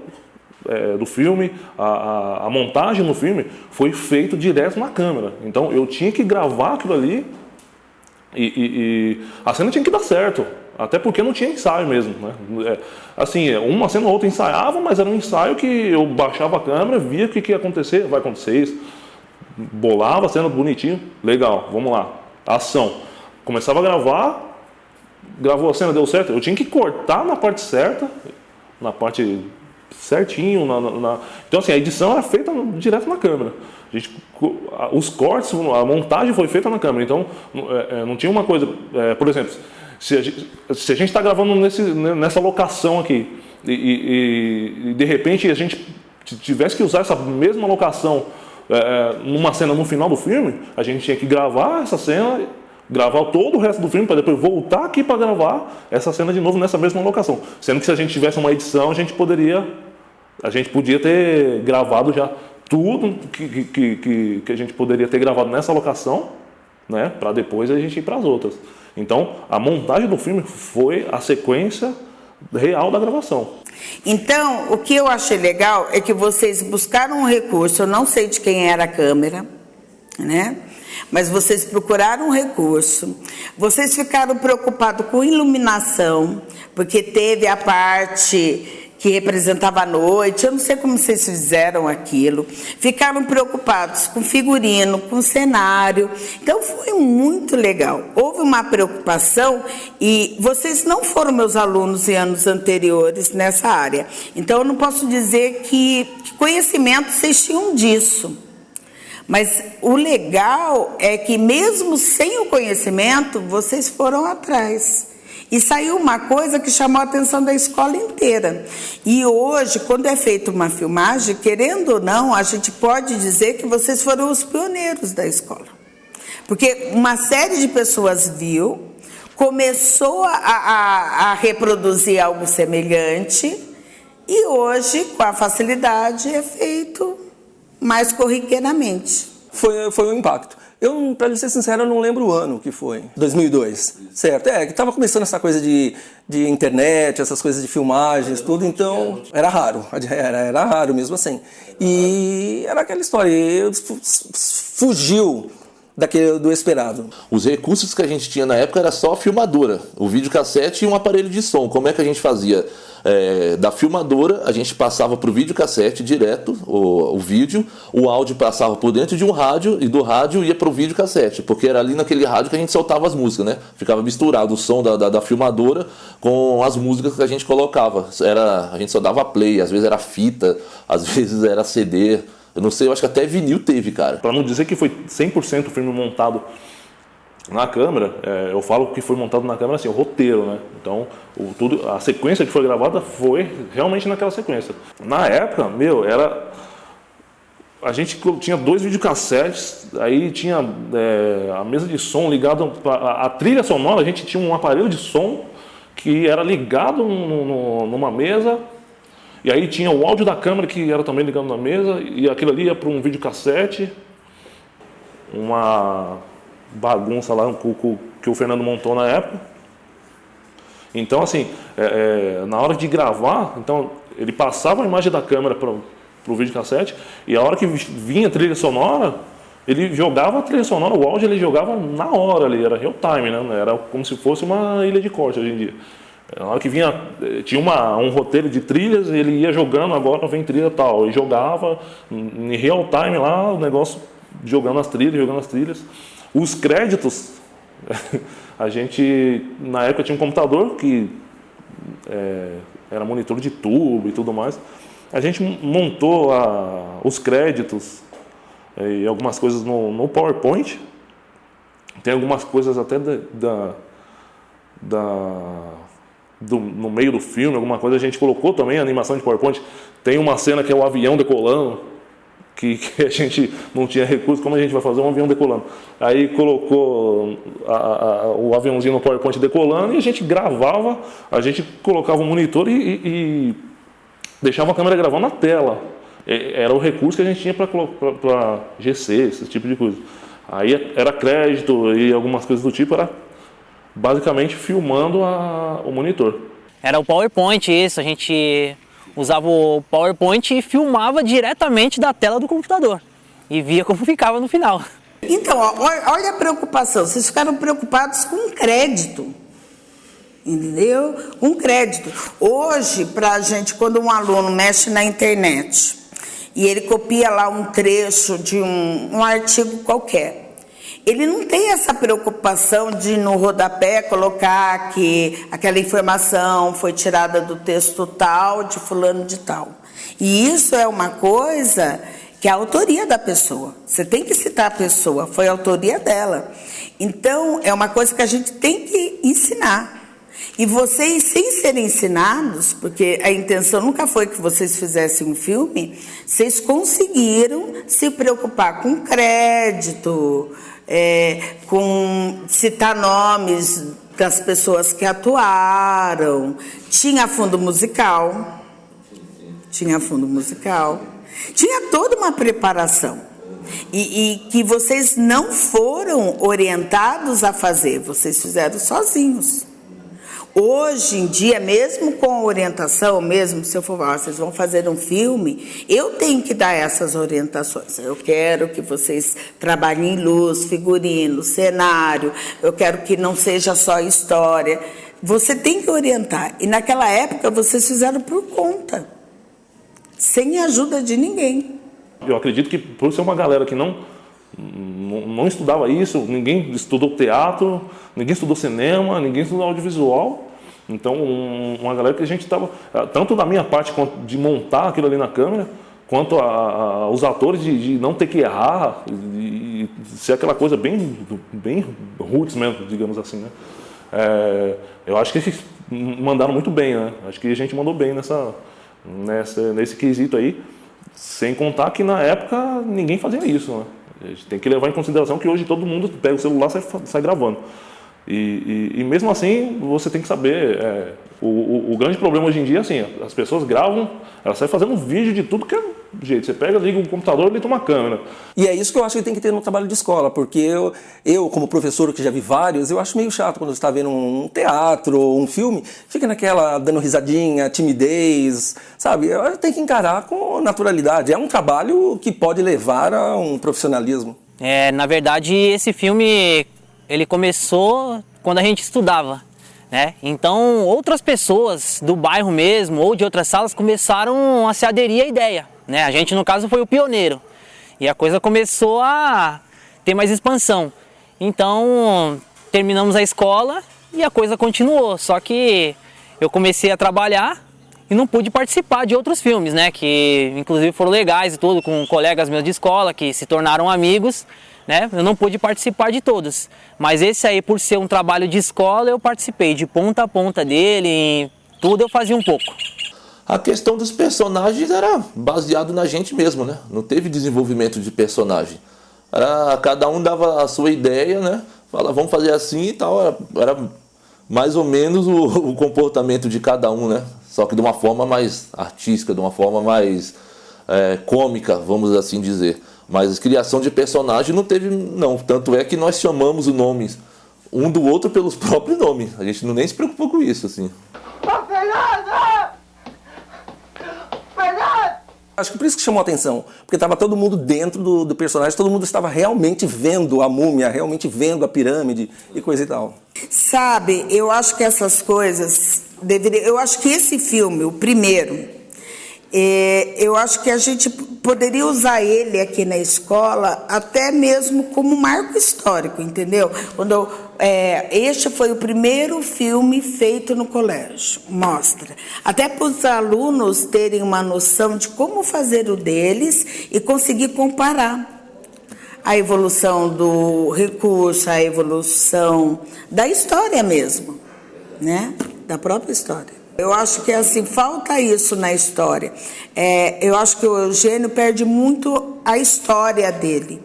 do filme, a montagem no filme foi feito direto na câmera, então eu tinha que gravar aquilo ali e a cena tinha que dar certo, até porque não tinha ensaio mesmo, né? Assim, uma cena ou outra ensaiava, mas era um ensaio que eu baixava a câmera, via o que ia acontecer, vai acontecer isso, bolava a cena bonitinho, legal, vamos lá. Ação. Começava a gravar, gravou a cena, deu certo. Eu tinha que cortar na parte certa, na parte certinho. Então, assim, a edição era feita direto na câmera. Os cortes, a montagem foi feita na câmera. Então, não tinha uma coisa. Por exemplo, se a gente está gravando nessa locação aqui e de repente a gente tivesse que usar essa mesma locação numa cena no final do filme, a gente tinha que gravar essa cena, gravar todo o resto do filme para depois voltar aqui para gravar essa cena de novo nessa mesma locação. Sendo que se a gente tivesse uma edição, a gente podia ter gravado já tudo que a gente poderia ter gravado nessa locação, né, para depois a gente ir para as outras. Então, a montagem do filme foi a sequência real da gravação. Então, o que eu achei legal é que vocês buscaram um recurso, eu não sei de quem era a câmera, né? Mas vocês procuraram um recurso, vocês ficaram preocupados com iluminação, porque teve a parte que representava a noite, eu não sei como vocês fizeram aquilo, ficaram preocupados com figurino, com cenário, então foi muito legal. Houve uma preocupação e vocês não foram meus alunos em anos anteriores nessa área, então eu não posso dizer que conhecimento vocês tinham disso. Mas o legal é que mesmo sem o conhecimento, vocês foram atrás. E saiu uma coisa que chamou a atenção da escola inteira. E hoje, quando é feita uma filmagem, querendo ou não, a gente pode dizer que vocês foram os pioneiros da escola. Porque uma série de pessoas viu, começou a reproduzir algo semelhante, e hoje, com a facilidade, é feito mais corriqueiramente. Foi um impacto. Eu, para ser sincero, eu não lembro o ano que foi. 2002, certo? Que estava começando essa coisa de internet, essas coisas de filmagens, tudo, então era raro. Era raro mesmo assim. E era aquela história, fugiu do esperado. Os recursos que a gente tinha na época era só a filmadora, o videocassete e um aparelho de som. Como é que a gente fazia? Da filmadora, a gente passava para o videocassete direto, o vídeo, o áudio passava por dentro de um rádio e do rádio ia para o videocassete, porque era ali naquele rádio que a gente soltava as músicas, né? Ficava misturado o som da filmadora com as músicas que a gente colocava. A gente só dava play, às vezes era fita, às vezes era CD. Eu não sei, eu acho que até vinil teve, cara. Para não dizer que foi 100% o filme montado na câmera, eu falo que foi montado na câmera assim, o roteiro, né? Então, a sequência que foi gravada foi realmente naquela sequência. Na época, a gente tinha 2 videocassetes, aí tinha a mesa de som ligada, a trilha sonora, a gente tinha um aparelho de som que era ligado numa mesa, e aí tinha o áudio da câmera que era também ligado na mesa, e aquilo ali ia para um videocassete, uma bagunça lá que o Fernando montou na época. Então, assim, na hora de gravar, então, ele passava a imagem da câmera para o videocassete, e a hora que vinha a trilha sonora, ele jogava a trilha sonora, o áudio ele jogava na hora ali, era real time, né? Era como se fosse uma ilha de corte hoje em dia. Na hora que vinha, tinha um roteiro de trilhas, ele ia jogando, agora vem trilha tal, e jogava em real time lá, o negócio jogando as trilhas. Os créditos, a gente, na época, tinha um computador que era monitor de tubo e tudo mais. A gente montou os créditos e algumas coisas no PowerPoint. Tem algumas coisas até no meio do filme, alguma coisa a gente colocou também, a animação de PowerPoint. Tem uma cena que é o avião decolando, que a gente não tinha recurso, como a gente vai fazer um avião decolando? Aí colocou o aviãozinho no PowerPoint decolando e a gente gravava, a gente colocava um monitor e deixava a câmera gravando na tela. Era o recurso que a gente tinha para GC, esse tipo de coisa. Aí era crédito e algumas coisas do tipo, era basicamente filmando o monitor. Era o PowerPoint isso, a gente usava o PowerPoint e filmava diretamente da tela do computador e via como ficava no final. Então, olha a preocupação, vocês ficaram preocupados com crédito, entendeu? Com crédito. Hoje, pra gente, quando um aluno mexe na internet e ele copia lá um trecho de um artigo qualquer, ele não tem essa preocupação de no rodapé colocar que aquela informação foi tirada do texto tal, de fulano de tal. E isso é uma coisa que é a autoria da pessoa. Você tem que citar a pessoa, foi a autoria dela. Então, é uma coisa que a gente tem que ensinar. E vocês, sem serem ensinados, porque a intenção nunca foi que vocês fizessem um filme, vocês conseguiram se preocupar com crédito, com citar nomes das pessoas que atuaram. Tinha fundo musical. Tinha toda uma preparação. E que vocês não foram orientados a fazer, vocês fizeram sozinhos. Hoje em dia, mesmo com orientação, mesmo se eu for falar, vocês vão fazer um filme, eu tenho que dar essas orientações. Eu quero que vocês trabalhem em luz, figurino, cenário, eu quero que não seja só história. Você tem que orientar. E naquela época, vocês fizeram por conta, sem ajuda de ninguém. Eu acredito que por ser uma galera que não estudava isso, ninguém estudou teatro, ninguém estudou cinema, ninguém estudou audiovisual. Então, uma galera que a gente estava, tanto da minha parte de montar aquilo ali na câmera, quanto os atores de não ter que errar, e ser aquela coisa bem roots mesmo, digamos assim, né? Eu acho que eles mandaram muito bem, né? Acho que a gente mandou bem nesse quesito aí. Sem contar que na época ninguém fazia isso, né? A gente tem que levar em consideração que hoje todo mundo pega o celular e sai gravando. E mesmo assim, você tem que saber, o grande problema hoje em dia é assim, as pessoas gravam, elas saem fazendo vídeo de tudo que é jeito. Você pega, liga o computador e liga uma câmera. E é isso que eu acho que tem que ter no trabalho de escola, porque eu como professor que já vi vários, eu acho meio chato quando você está vendo um teatro ou um filme, fica naquela dando risadinha, timidez, sabe? Tem que encarar com naturalidade. É um trabalho que pode levar a um profissionalismo. Na verdade, esse filme, ele começou quando a gente estudava, né? Então, outras pessoas do bairro mesmo, ou de outras salas, começaram a se aderir à ideia, né? A gente, no caso, foi o pioneiro. E a coisa começou a ter mais expansão. Então, terminamos a escola e a coisa continuou. Só que eu comecei a trabalhar e não pude participar de outros filmes, né? Que, inclusive, foram legais e tudo, com colegas meus de escola, que se tornaram amigos, né? Eu não pude participar de todos, mas esse aí, por ser um trabalho de escola, eu participei de ponta a ponta dele, tudo eu fazia um pouco. A questão dos personagens era baseado na gente mesmo, né? Não teve desenvolvimento de personagem. Cada um dava a sua ideia, né? Fala, vamos fazer assim e tal. Era mais ou menos o comportamento de cada um, né? Só que de uma forma mais artística, de uma forma mais cômica, vamos assim dizer. Mas criação de personagem não teve, não. Tanto é que nós chamamos os nomes um do outro pelos próprios nomes. A gente nem se preocupou com isso, assim. Acho que por isso que chamou a atenção, porque estava todo mundo dentro do personagem, todo mundo estava realmente vendo a múmia, realmente vendo a pirâmide e coisa e tal. Sabe, eu acho que essas coisas eu acho que esse filme, o primeiro, eu acho que a gente poderia usar ele aqui na escola até mesmo como marco histórico, entendeu? Este foi o primeiro filme feito no colégio, mostra. Até para os alunos terem uma noção de como fazer o deles e conseguir comparar a evolução do recurso, a evolução da história mesmo, né? Da própria história. Eu acho que assim, falta isso na história. Eu acho que o Eugênio perde muito a história dele,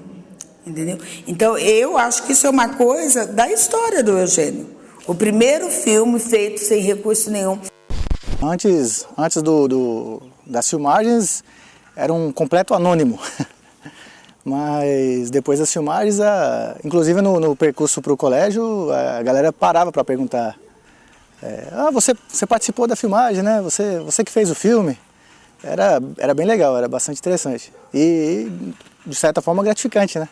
entendeu? Então, eu acho que isso é uma coisa da história do Eugênio. O primeiro filme feito sem recurso nenhum. Antes das filmagens, era um completo anônimo. Mas depois das filmagens, inclusive no percurso para o colégio, a galera parava para perguntar: você participou da filmagem, né? Você que fez o filme. Era bem legal, era bastante interessante. E, de certa forma, gratificante, né?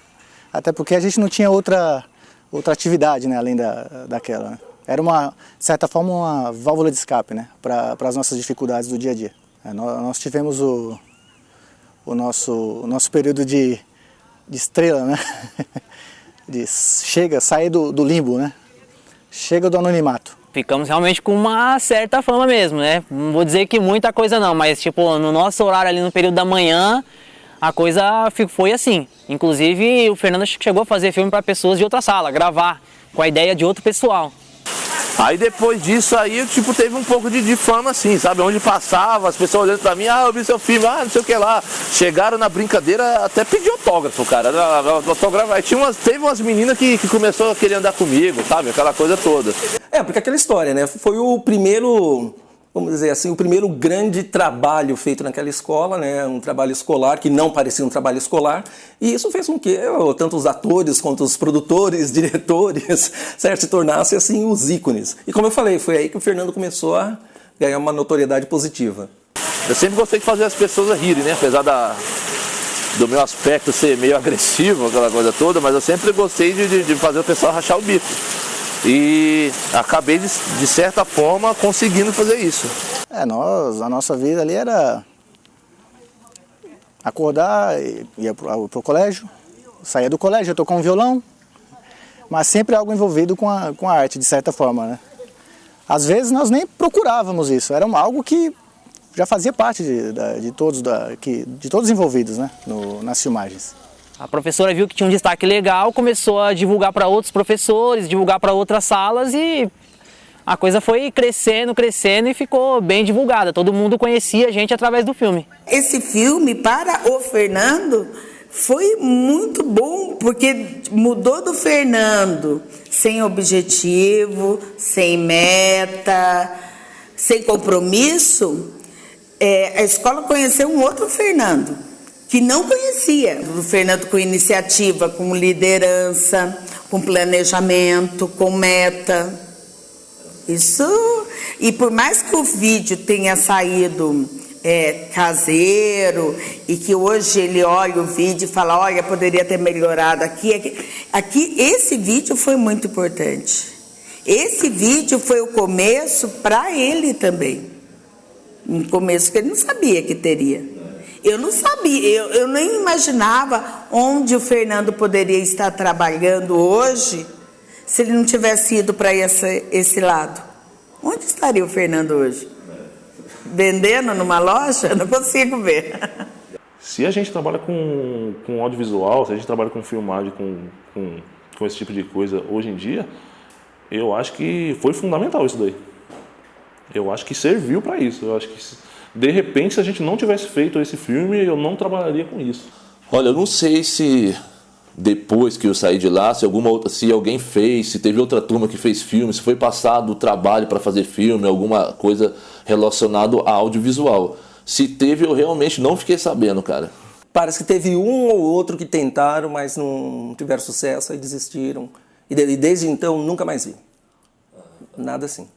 Até porque a gente não tinha outra atividade, né, além daquela, né? Era, de certa forma, uma válvula de escape, né, para as nossas dificuldades do dia a dia. Nós tivemos o nosso período de estrela, né? Sair do limbo, né? Chega do anonimato. Ficamos realmente com uma certa fama mesmo, né? Não vou dizer que muita coisa não, mas tipo, no nosso horário ali no período da manhã, a coisa foi assim. Inclusive, o Fernando chegou a fazer filme para pessoas de outra sala, gravar, com a ideia de outro pessoal. Aí depois disso aí, tipo, teve um pouco de fama assim, sabe? Onde passava, as pessoas olhando pra mim, eu vi seu filme, não sei o que lá. Chegaram na brincadeira, até pedir autógrafo, cara. Aí teve umas meninas que começou a querer andar comigo, sabe? Aquela coisa toda. Porque aquela história, né? Foi o primeiro, vamos dizer assim, o primeiro grande trabalho feito naquela escola, né? Um trabalho escolar que não parecia um trabalho escolar. E isso fez com que tanto os atores quanto os produtores, diretores, certo, se tornassem assim os ícones. E como eu falei, foi aí que o Fernando começou a ganhar uma notoriedade positiva. Eu sempre gostei de fazer as pessoas rirem, né? Apesar do meu aspecto ser meio agressivo, aquela coisa toda, mas eu sempre gostei de fazer o pessoal rachar o bico. E acabei, de certa forma, conseguindo fazer isso. A nossa vida ali era acordar, ia pro colégio, saía do colégio, ia tocar um violão, mas sempre algo envolvido com a arte, de certa forma, né? Às vezes nós nem procurávamos isso, era algo que já fazia parte de todos os envolvidos, né, nas filmagens. A professora viu que tinha um destaque legal, começou a divulgar para outros professores, divulgar para outras salas e a coisa foi crescendo e ficou bem divulgada. Todo mundo conhecia a gente através do filme. Esse filme, para o Fernando, foi muito bom, porque mudou do Fernando sem objetivo, sem meta, sem compromisso. A escola conheceu um outro Fernando, que não conhecia. O Fernando com iniciativa, com liderança, com planejamento, com meta. Isso, e por mais que o vídeo tenha saído caseiro, e que hoje ele olha o vídeo e fala, olha, poderia ter melhorado aqui, esse vídeo foi muito importante. Esse vídeo foi o começo para ele também. Um começo que ele não sabia que teria. Eu não sabia, eu nem imaginava onde o Fernando poderia estar trabalhando hoje se ele não tivesse ido para esse lado. Onde estaria o Fernando hoje? Vendendo numa loja? Não consigo ver. Se a gente trabalha com audiovisual, se a gente trabalha com filmagem, com esse tipo de coisa hoje em dia, eu acho que foi fundamental isso daí. Eu acho que serviu para isso. Eu acho que, de repente, se a gente não tivesse feito esse filme, eu não trabalharia com isso. Olha, eu não sei se depois que eu saí de lá, se alguém fez, se teve outra turma que fez filme, se foi passado o trabalho para fazer filme, alguma coisa relacionada a audiovisual. Se teve, eu realmente não fiquei sabendo, cara. Parece que teve um ou outro que tentaram, mas não tiveram sucesso e desistiram. E desde então, nunca mais vi. Nada assim.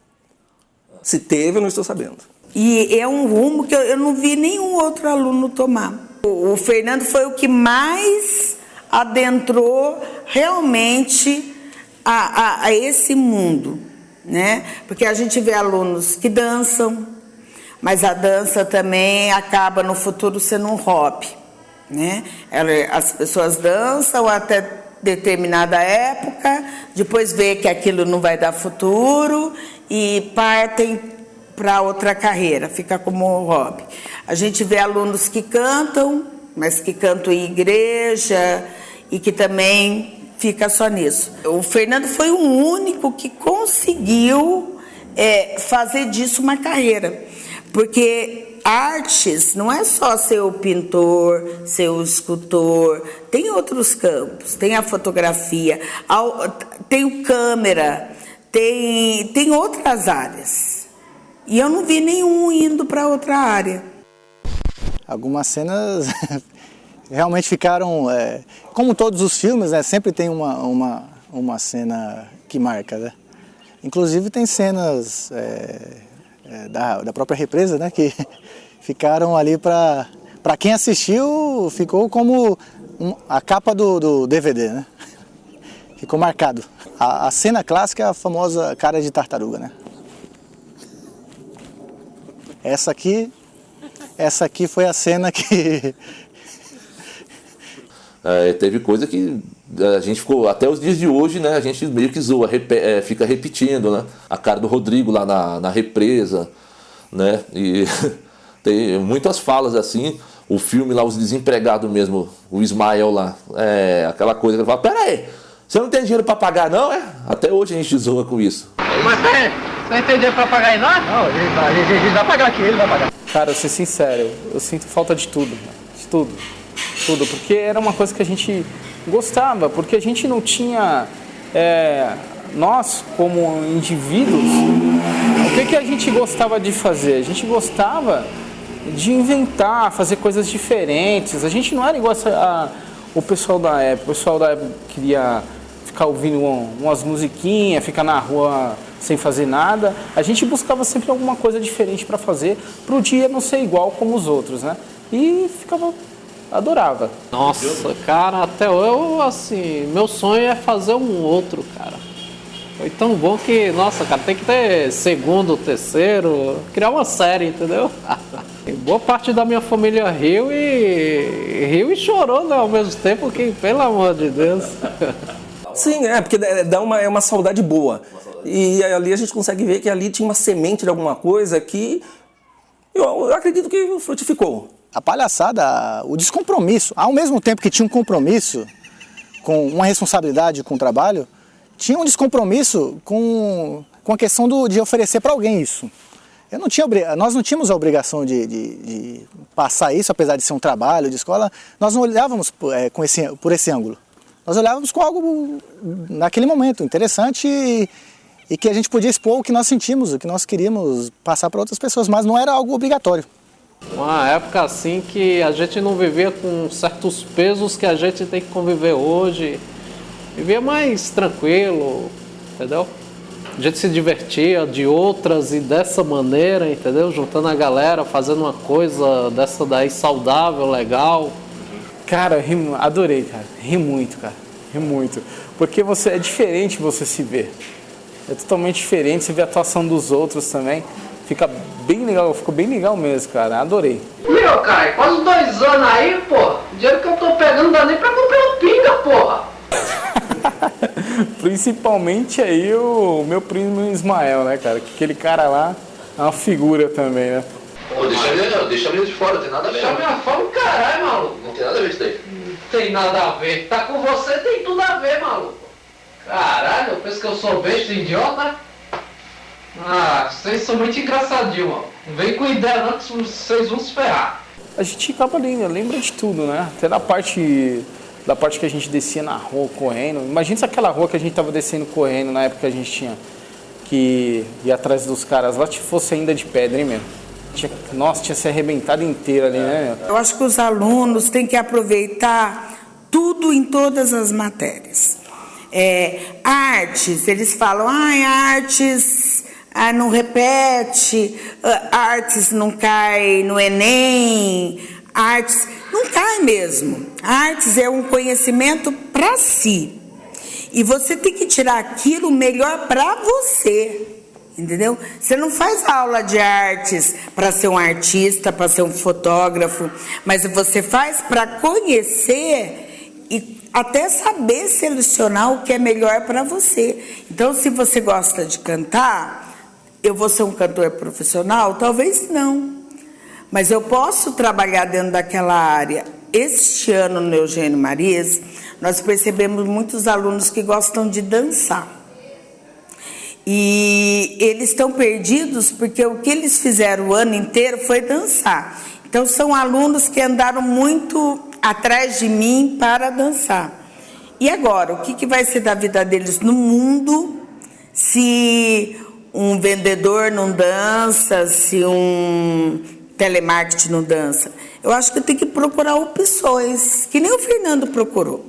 Se teve, eu não estou sabendo. E é um rumo que eu não vi nenhum outro aluno tomar. O Fernando foi o que mais adentrou realmente a esse mundo, né? Porque a gente vê alunos que dançam, mas a dança também acaba no futuro sendo um hobby, né? As pessoas dançam até determinada época, depois vê que aquilo não vai dar futuro e partem para outra carreira, fica como um hobby. A gente vê alunos que cantam, mas que cantam em igreja e que também fica só nisso. O Fernando foi o único que conseguiu fazer disso uma carreira, porque artes não é só ser o pintor, ser o escultor, tem outros campos, tem a fotografia, tem o câmera, tem outras áreas. E eu não vi nenhum indo para outra área. Algumas cenas realmente ficaram, como todos os filmes, né, sempre tem uma cena que marca, né? Inclusive tem cenas da própria represa, né, que ficaram ali para quem assistiu, ficou como a capa do DVD, né? Ficou marcado. A cena clássica é a famosa cara de tartaruga, né? Essa aqui foi a cena que... teve coisa que a gente ficou, até os dias de hoje, né, a gente meio que zoa, fica repetindo, né, a cara do Rodrigo lá na represa, né, e tem muitas falas assim, o filme lá, Os Desempregados mesmo, o Ismael lá, aquela coisa que ele fala, pera aí, você não tem dinheiro para pagar não, Até hoje a gente zoa com isso. Mas você não entendeu pra pagar aí, não? Não, ele vai pagar aqui, ele vai pagar. Cara, eu ser sincero, eu sinto falta de tudo, de tudo, tudo, porque era uma coisa que a gente gostava, porque a gente não tinha, nós como indivíduos, o que a gente gostava de fazer? A gente gostava de inventar, fazer coisas diferentes, a gente não era igual o pessoal da época, queria ficar ouvindo umas musiquinhas, ficar na rua sem fazer nada. A gente buscava sempre alguma coisa diferente para fazer, para o dia não ser igual como os outros, né? E adorava. Nossa, cara, até eu, assim, meu sonho é fazer um outro, cara. Foi tão bom que, nossa, cara, tem que ter segundo, terceiro, criar uma série, entendeu? Boa parte da minha família riu e chorou, né, ao mesmo tempo, que, pelo amor de Deus. Sim, porque dá uma saudade boa. E ali a gente consegue ver que ali tinha uma semente de alguma coisa que eu acredito que frutificou. A palhaçada, o descompromisso, ao mesmo tempo que tinha um compromisso com uma responsabilidade com o trabalho, tinha um descompromisso com a questão de oferecer para alguém isso. Nós não tínhamos a obrigação de passar isso, apesar de ser um trabalho de escola, nós não olhávamos por esse ângulo. Nós olhávamos com algo, naquele momento, interessante e que a gente podia expor o que nós sentimos, o que nós queríamos passar para outras pessoas, mas não era algo obrigatório. Uma época assim que a gente não vivia com certos pesos que a gente tem que conviver hoje. Vivia mais tranquilo, entendeu? A gente se divertia de outras e dessa maneira, entendeu? Juntando a galera, fazendo uma coisa dessa daí saudável, legal. Cara, adorei, cara. Ri muito, cara. Ri muito. Porque é diferente você se ver. É totalmente diferente, você vê a atuação dos outros também. Fica bem legal, ficou bem legal mesmo, cara. Adorei. Meu, cara, quase 2 anos aí, pô. O dinheiro que eu tô pegando não dá nem pra comprar um pinga, porra. Principalmente aí o meu primo Ismael, né, cara? Que aquele cara lá é uma figura também, né? Pô, deixa ele de fora, não tem nada a ver. Deixa minha fome, caralho, maluco. Não tem nada a ver isso daí. Não tem nada a ver. Tá com você, tem tudo a ver, maluco. Caralho, eu penso que eu sou besta, idiota. Ah, vocês são muito engraçadinhos, mano. Não vem com ideia não que vocês vão se ferrar. A gente acaba lembra de tudo, né? Até da parte que a gente descia na rua correndo. Imagina se aquela rua que a gente tava descendo correndo na época que a gente tinha que ir atrás dos caras lá fosse ainda de pedra, hein, meu? Tinha se arrebentado inteira ali, né? Eu acho que os alunos têm que aproveitar tudo em todas as matérias. Artes, eles falam, artes não repete, artes não cai no Enem, artes não cai mesmo. Artes é um conhecimento para si. E você tem que tirar aquilo melhor para você. Entendeu? Você não faz aula de artes para ser um artista, para ser um fotógrafo, mas você faz para conhecer e até saber selecionar o que é melhor para você. Então, se você gosta de cantar, eu vou ser um cantor profissional? Talvez não. Mas eu posso trabalhar dentro daquela área. Este ano, no Eugênio Mariz, nós percebemos muitos alunos que gostam de dançar. E eles estão perdidos porque o que eles fizeram o ano inteiro foi dançar. Então, são alunos que andaram muito atrás de mim para dançar. E agora, o que vai ser da vida deles no mundo se um vendedor não dança, se um telemarketing não dança? Eu acho que tem que procurar opções, que nem o Fernando procurou.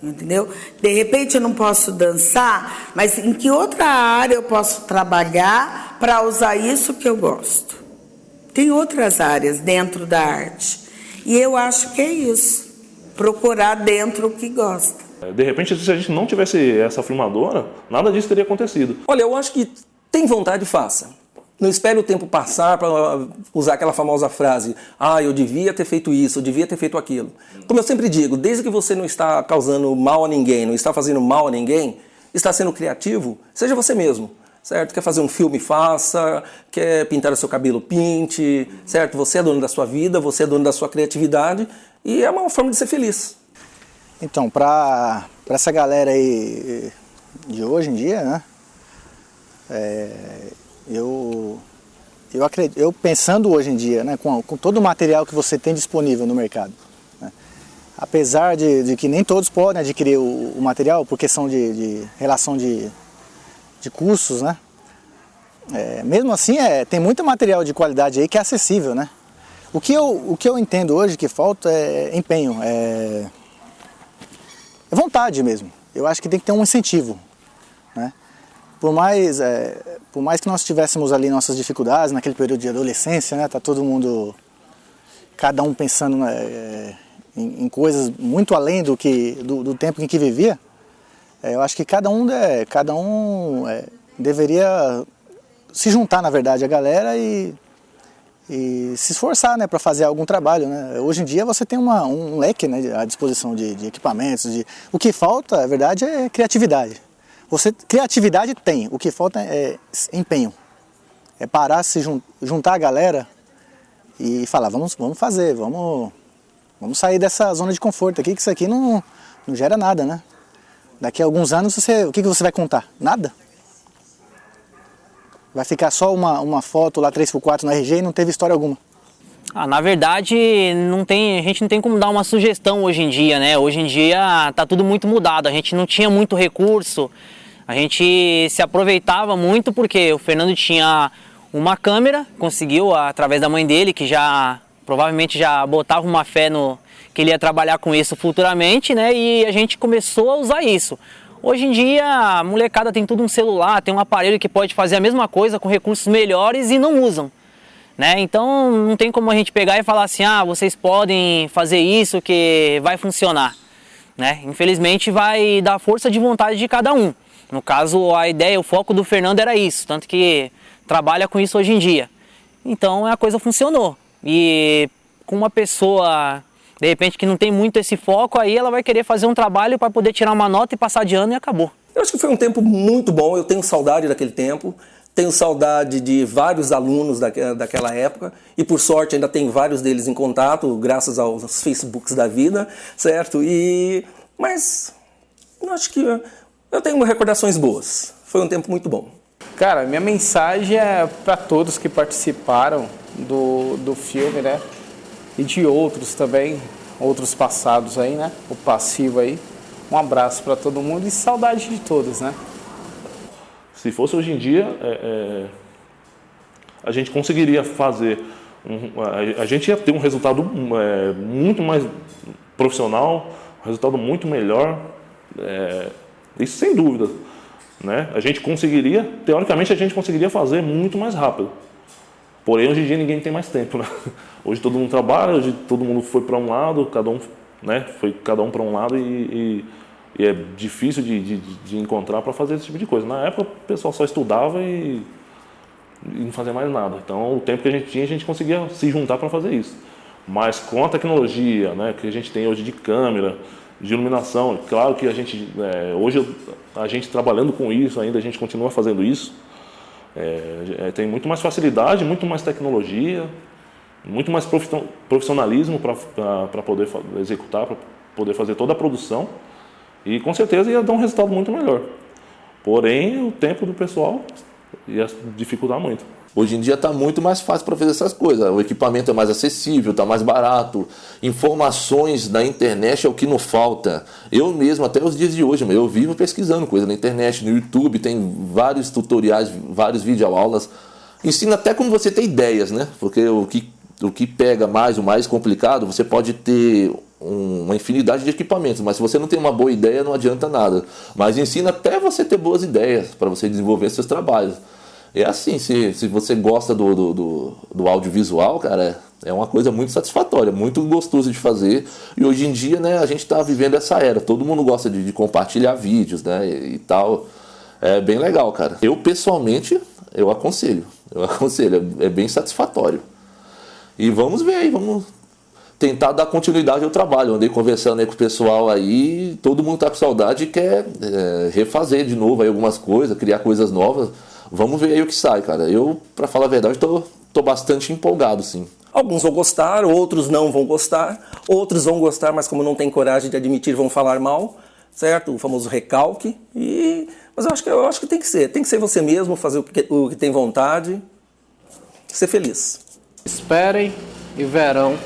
Entendeu? De repente eu não posso dançar, mas em que outra área eu posso trabalhar para usar isso que eu gosto? Tem outras áreas dentro da arte. E eu acho que é isso. Procurar dentro o que gosta. De repente, se a gente não tivesse essa filmadora, nada disso teria acontecido. Olha, eu acho que tem vontade, faça. Não espere o tempo passar para usar aquela famosa frase, eu devia ter feito isso, eu devia ter feito aquilo. Como eu sempre digo, desde que você não está causando mal a ninguém, não está fazendo mal a ninguém, está sendo criativo, seja você mesmo, certo? Quer fazer um filme, faça, quer pintar o seu cabelo, pinte, certo? Você é dono da sua vida, você é dono da sua criatividade e é uma forma de ser feliz. Então, para essa galera aí de hoje em dia, né? Eu acredito, eu pensando hoje em dia, né, com todo o material que você tem disponível no mercado, né, apesar de que nem todos podem adquirir o material por questão de relação de custos, né, mesmo assim tem muito material de qualidade aí que é acessível, né. O que eu entendo hoje que falta é empenho, é vontade mesmo. Eu acho que tem que ter um incentivo, né. Por mais que nós tivéssemos ali nossas dificuldades naquele período de adolescência, né, tá todo mundo, cada um pensando em coisas muito além do tempo em que vivia, eu acho que cada um deveria se juntar, na verdade, a galera e se esforçar, né, para fazer algum trabalho, né. Hoje em dia você tem um leque, né, à disposição de equipamentos, o que falta, na verdade, é criatividade. Criatividade tem, o que falta é empenho. É parar, juntar a galera e falar, vamos fazer, vamos sair dessa zona de conforto aqui, que isso aqui não gera nada, né? Daqui a alguns anos, o que você vai contar? Nada. Vai ficar só uma foto lá 3x4 no RG e não teve história alguma. Na verdade, a gente não tem como dar uma sugestão hoje em dia, né? Hoje em dia tá tudo muito mudado, a gente não tinha muito recurso, a gente se aproveitava muito porque o Fernando tinha uma câmera, conseguiu através da mãe dele, que provavelmente já botava uma fé que ele ia trabalhar com isso futuramente, né? E a gente começou a usar isso. Hoje em dia a molecada tem tudo um celular, tem um aparelho que pode fazer a mesma coisa com recursos melhores e não usam. Né? Então não tem como a gente pegar e falar assim, vocês podem fazer isso que vai funcionar. Né? Infelizmente vai dar força de vontade de cada um. No caso, a ideia, o foco do Fernando era isso, tanto que trabalha com isso hoje em dia. Então a coisa funcionou. E com uma pessoa, de repente, que não tem muito esse foco, aí ela vai querer fazer um trabalho para poder tirar uma nota e passar de ano e acabou. Eu acho que foi um tempo muito bom, eu tenho saudade daquele tempo. Tenho saudade de vários alunos daquela época e, por sorte, ainda tenho vários deles em contato, graças aos Facebooks da vida, certo? Mas eu acho que eu tenho recordações boas. Foi um tempo muito bom. Cara, minha mensagem é para todos que participaram do filme, né? E de outros também, outros passados aí, né? O passivo aí. Um abraço para todo mundo e saudade de todos, né? Se fosse hoje em dia, a gente conseguiria fazer, a gente ia ter um resultado muito mais profissional, um resultado muito melhor, isso sem dúvida. Né? A gente conseguiria, teoricamente a gente conseguiria fazer muito mais rápido. Porém, hoje em dia ninguém tem mais tempo. Né? Hoje todo mundo trabalha, hoje todo mundo foi para um lado, cada um para um lado e é difícil de encontrar para fazer esse tipo de coisa. Na época, o pessoal só estudava e não fazia mais nada. Então, o tempo que a gente tinha, a gente conseguia se juntar para fazer isso. Mas com a tecnologia, né, que a gente tem hoje de câmera, de iluminação, claro que hoje a gente trabalhando com isso ainda, a gente continua fazendo isso. Tem muito mais facilidade, muito mais tecnologia, muito mais profissionalismo para poder executar, para poder fazer toda a produção. E com certeza ia dar um resultado muito melhor. Porém, o tempo do pessoal ia dificultar muito. Hoje em dia está muito mais fácil para fazer essas coisas. O equipamento é mais acessível, está mais barato. Informações na internet é o que não falta. Eu mesmo, até os dias de hoje, eu vivo pesquisando coisa na internet, no YouTube, tem vários tutoriais, vários videoaulas. Ensina até como você ter ideias, né? Porque o que pega mais, o mais complicado, você pode ter uma infinidade de equipamentos, mas se você não tem uma boa ideia, não adianta nada. Mas ensina até você ter boas ideias para você desenvolver seus trabalhos. É assim, se você gosta do audiovisual, cara, é uma coisa muito satisfatória, muito gostoso de fazer. E hoje em dia, né, a gente está vivendo essa era, todo mundo gosta de compartilhar vídeos, né, e tal. É bem legal, cara. Eu, pessoalmente, eu aconselho, é bem satisfatório. E vamos ver aí, vamos tentar dar continuidade ao trabalho. Eu andei conversando aí com o pessoal aí, todo mundo tá com saudade e quer refazer de novo aí algumas coisas, criar coisas novas. Vamos ver aí o que sai, cara. Eu, pra falar a verdade, tô bastante empolgado, sim. Alguns vão gostar, outros não vão gostar, outros vão gostar, mas como não tem coragem de admitir, vão falar mal, certo? O famoso recalque. Mas eu acho que tem que ser você mesmo, fazer o que tem vontade, ser feliz. Esperem e verão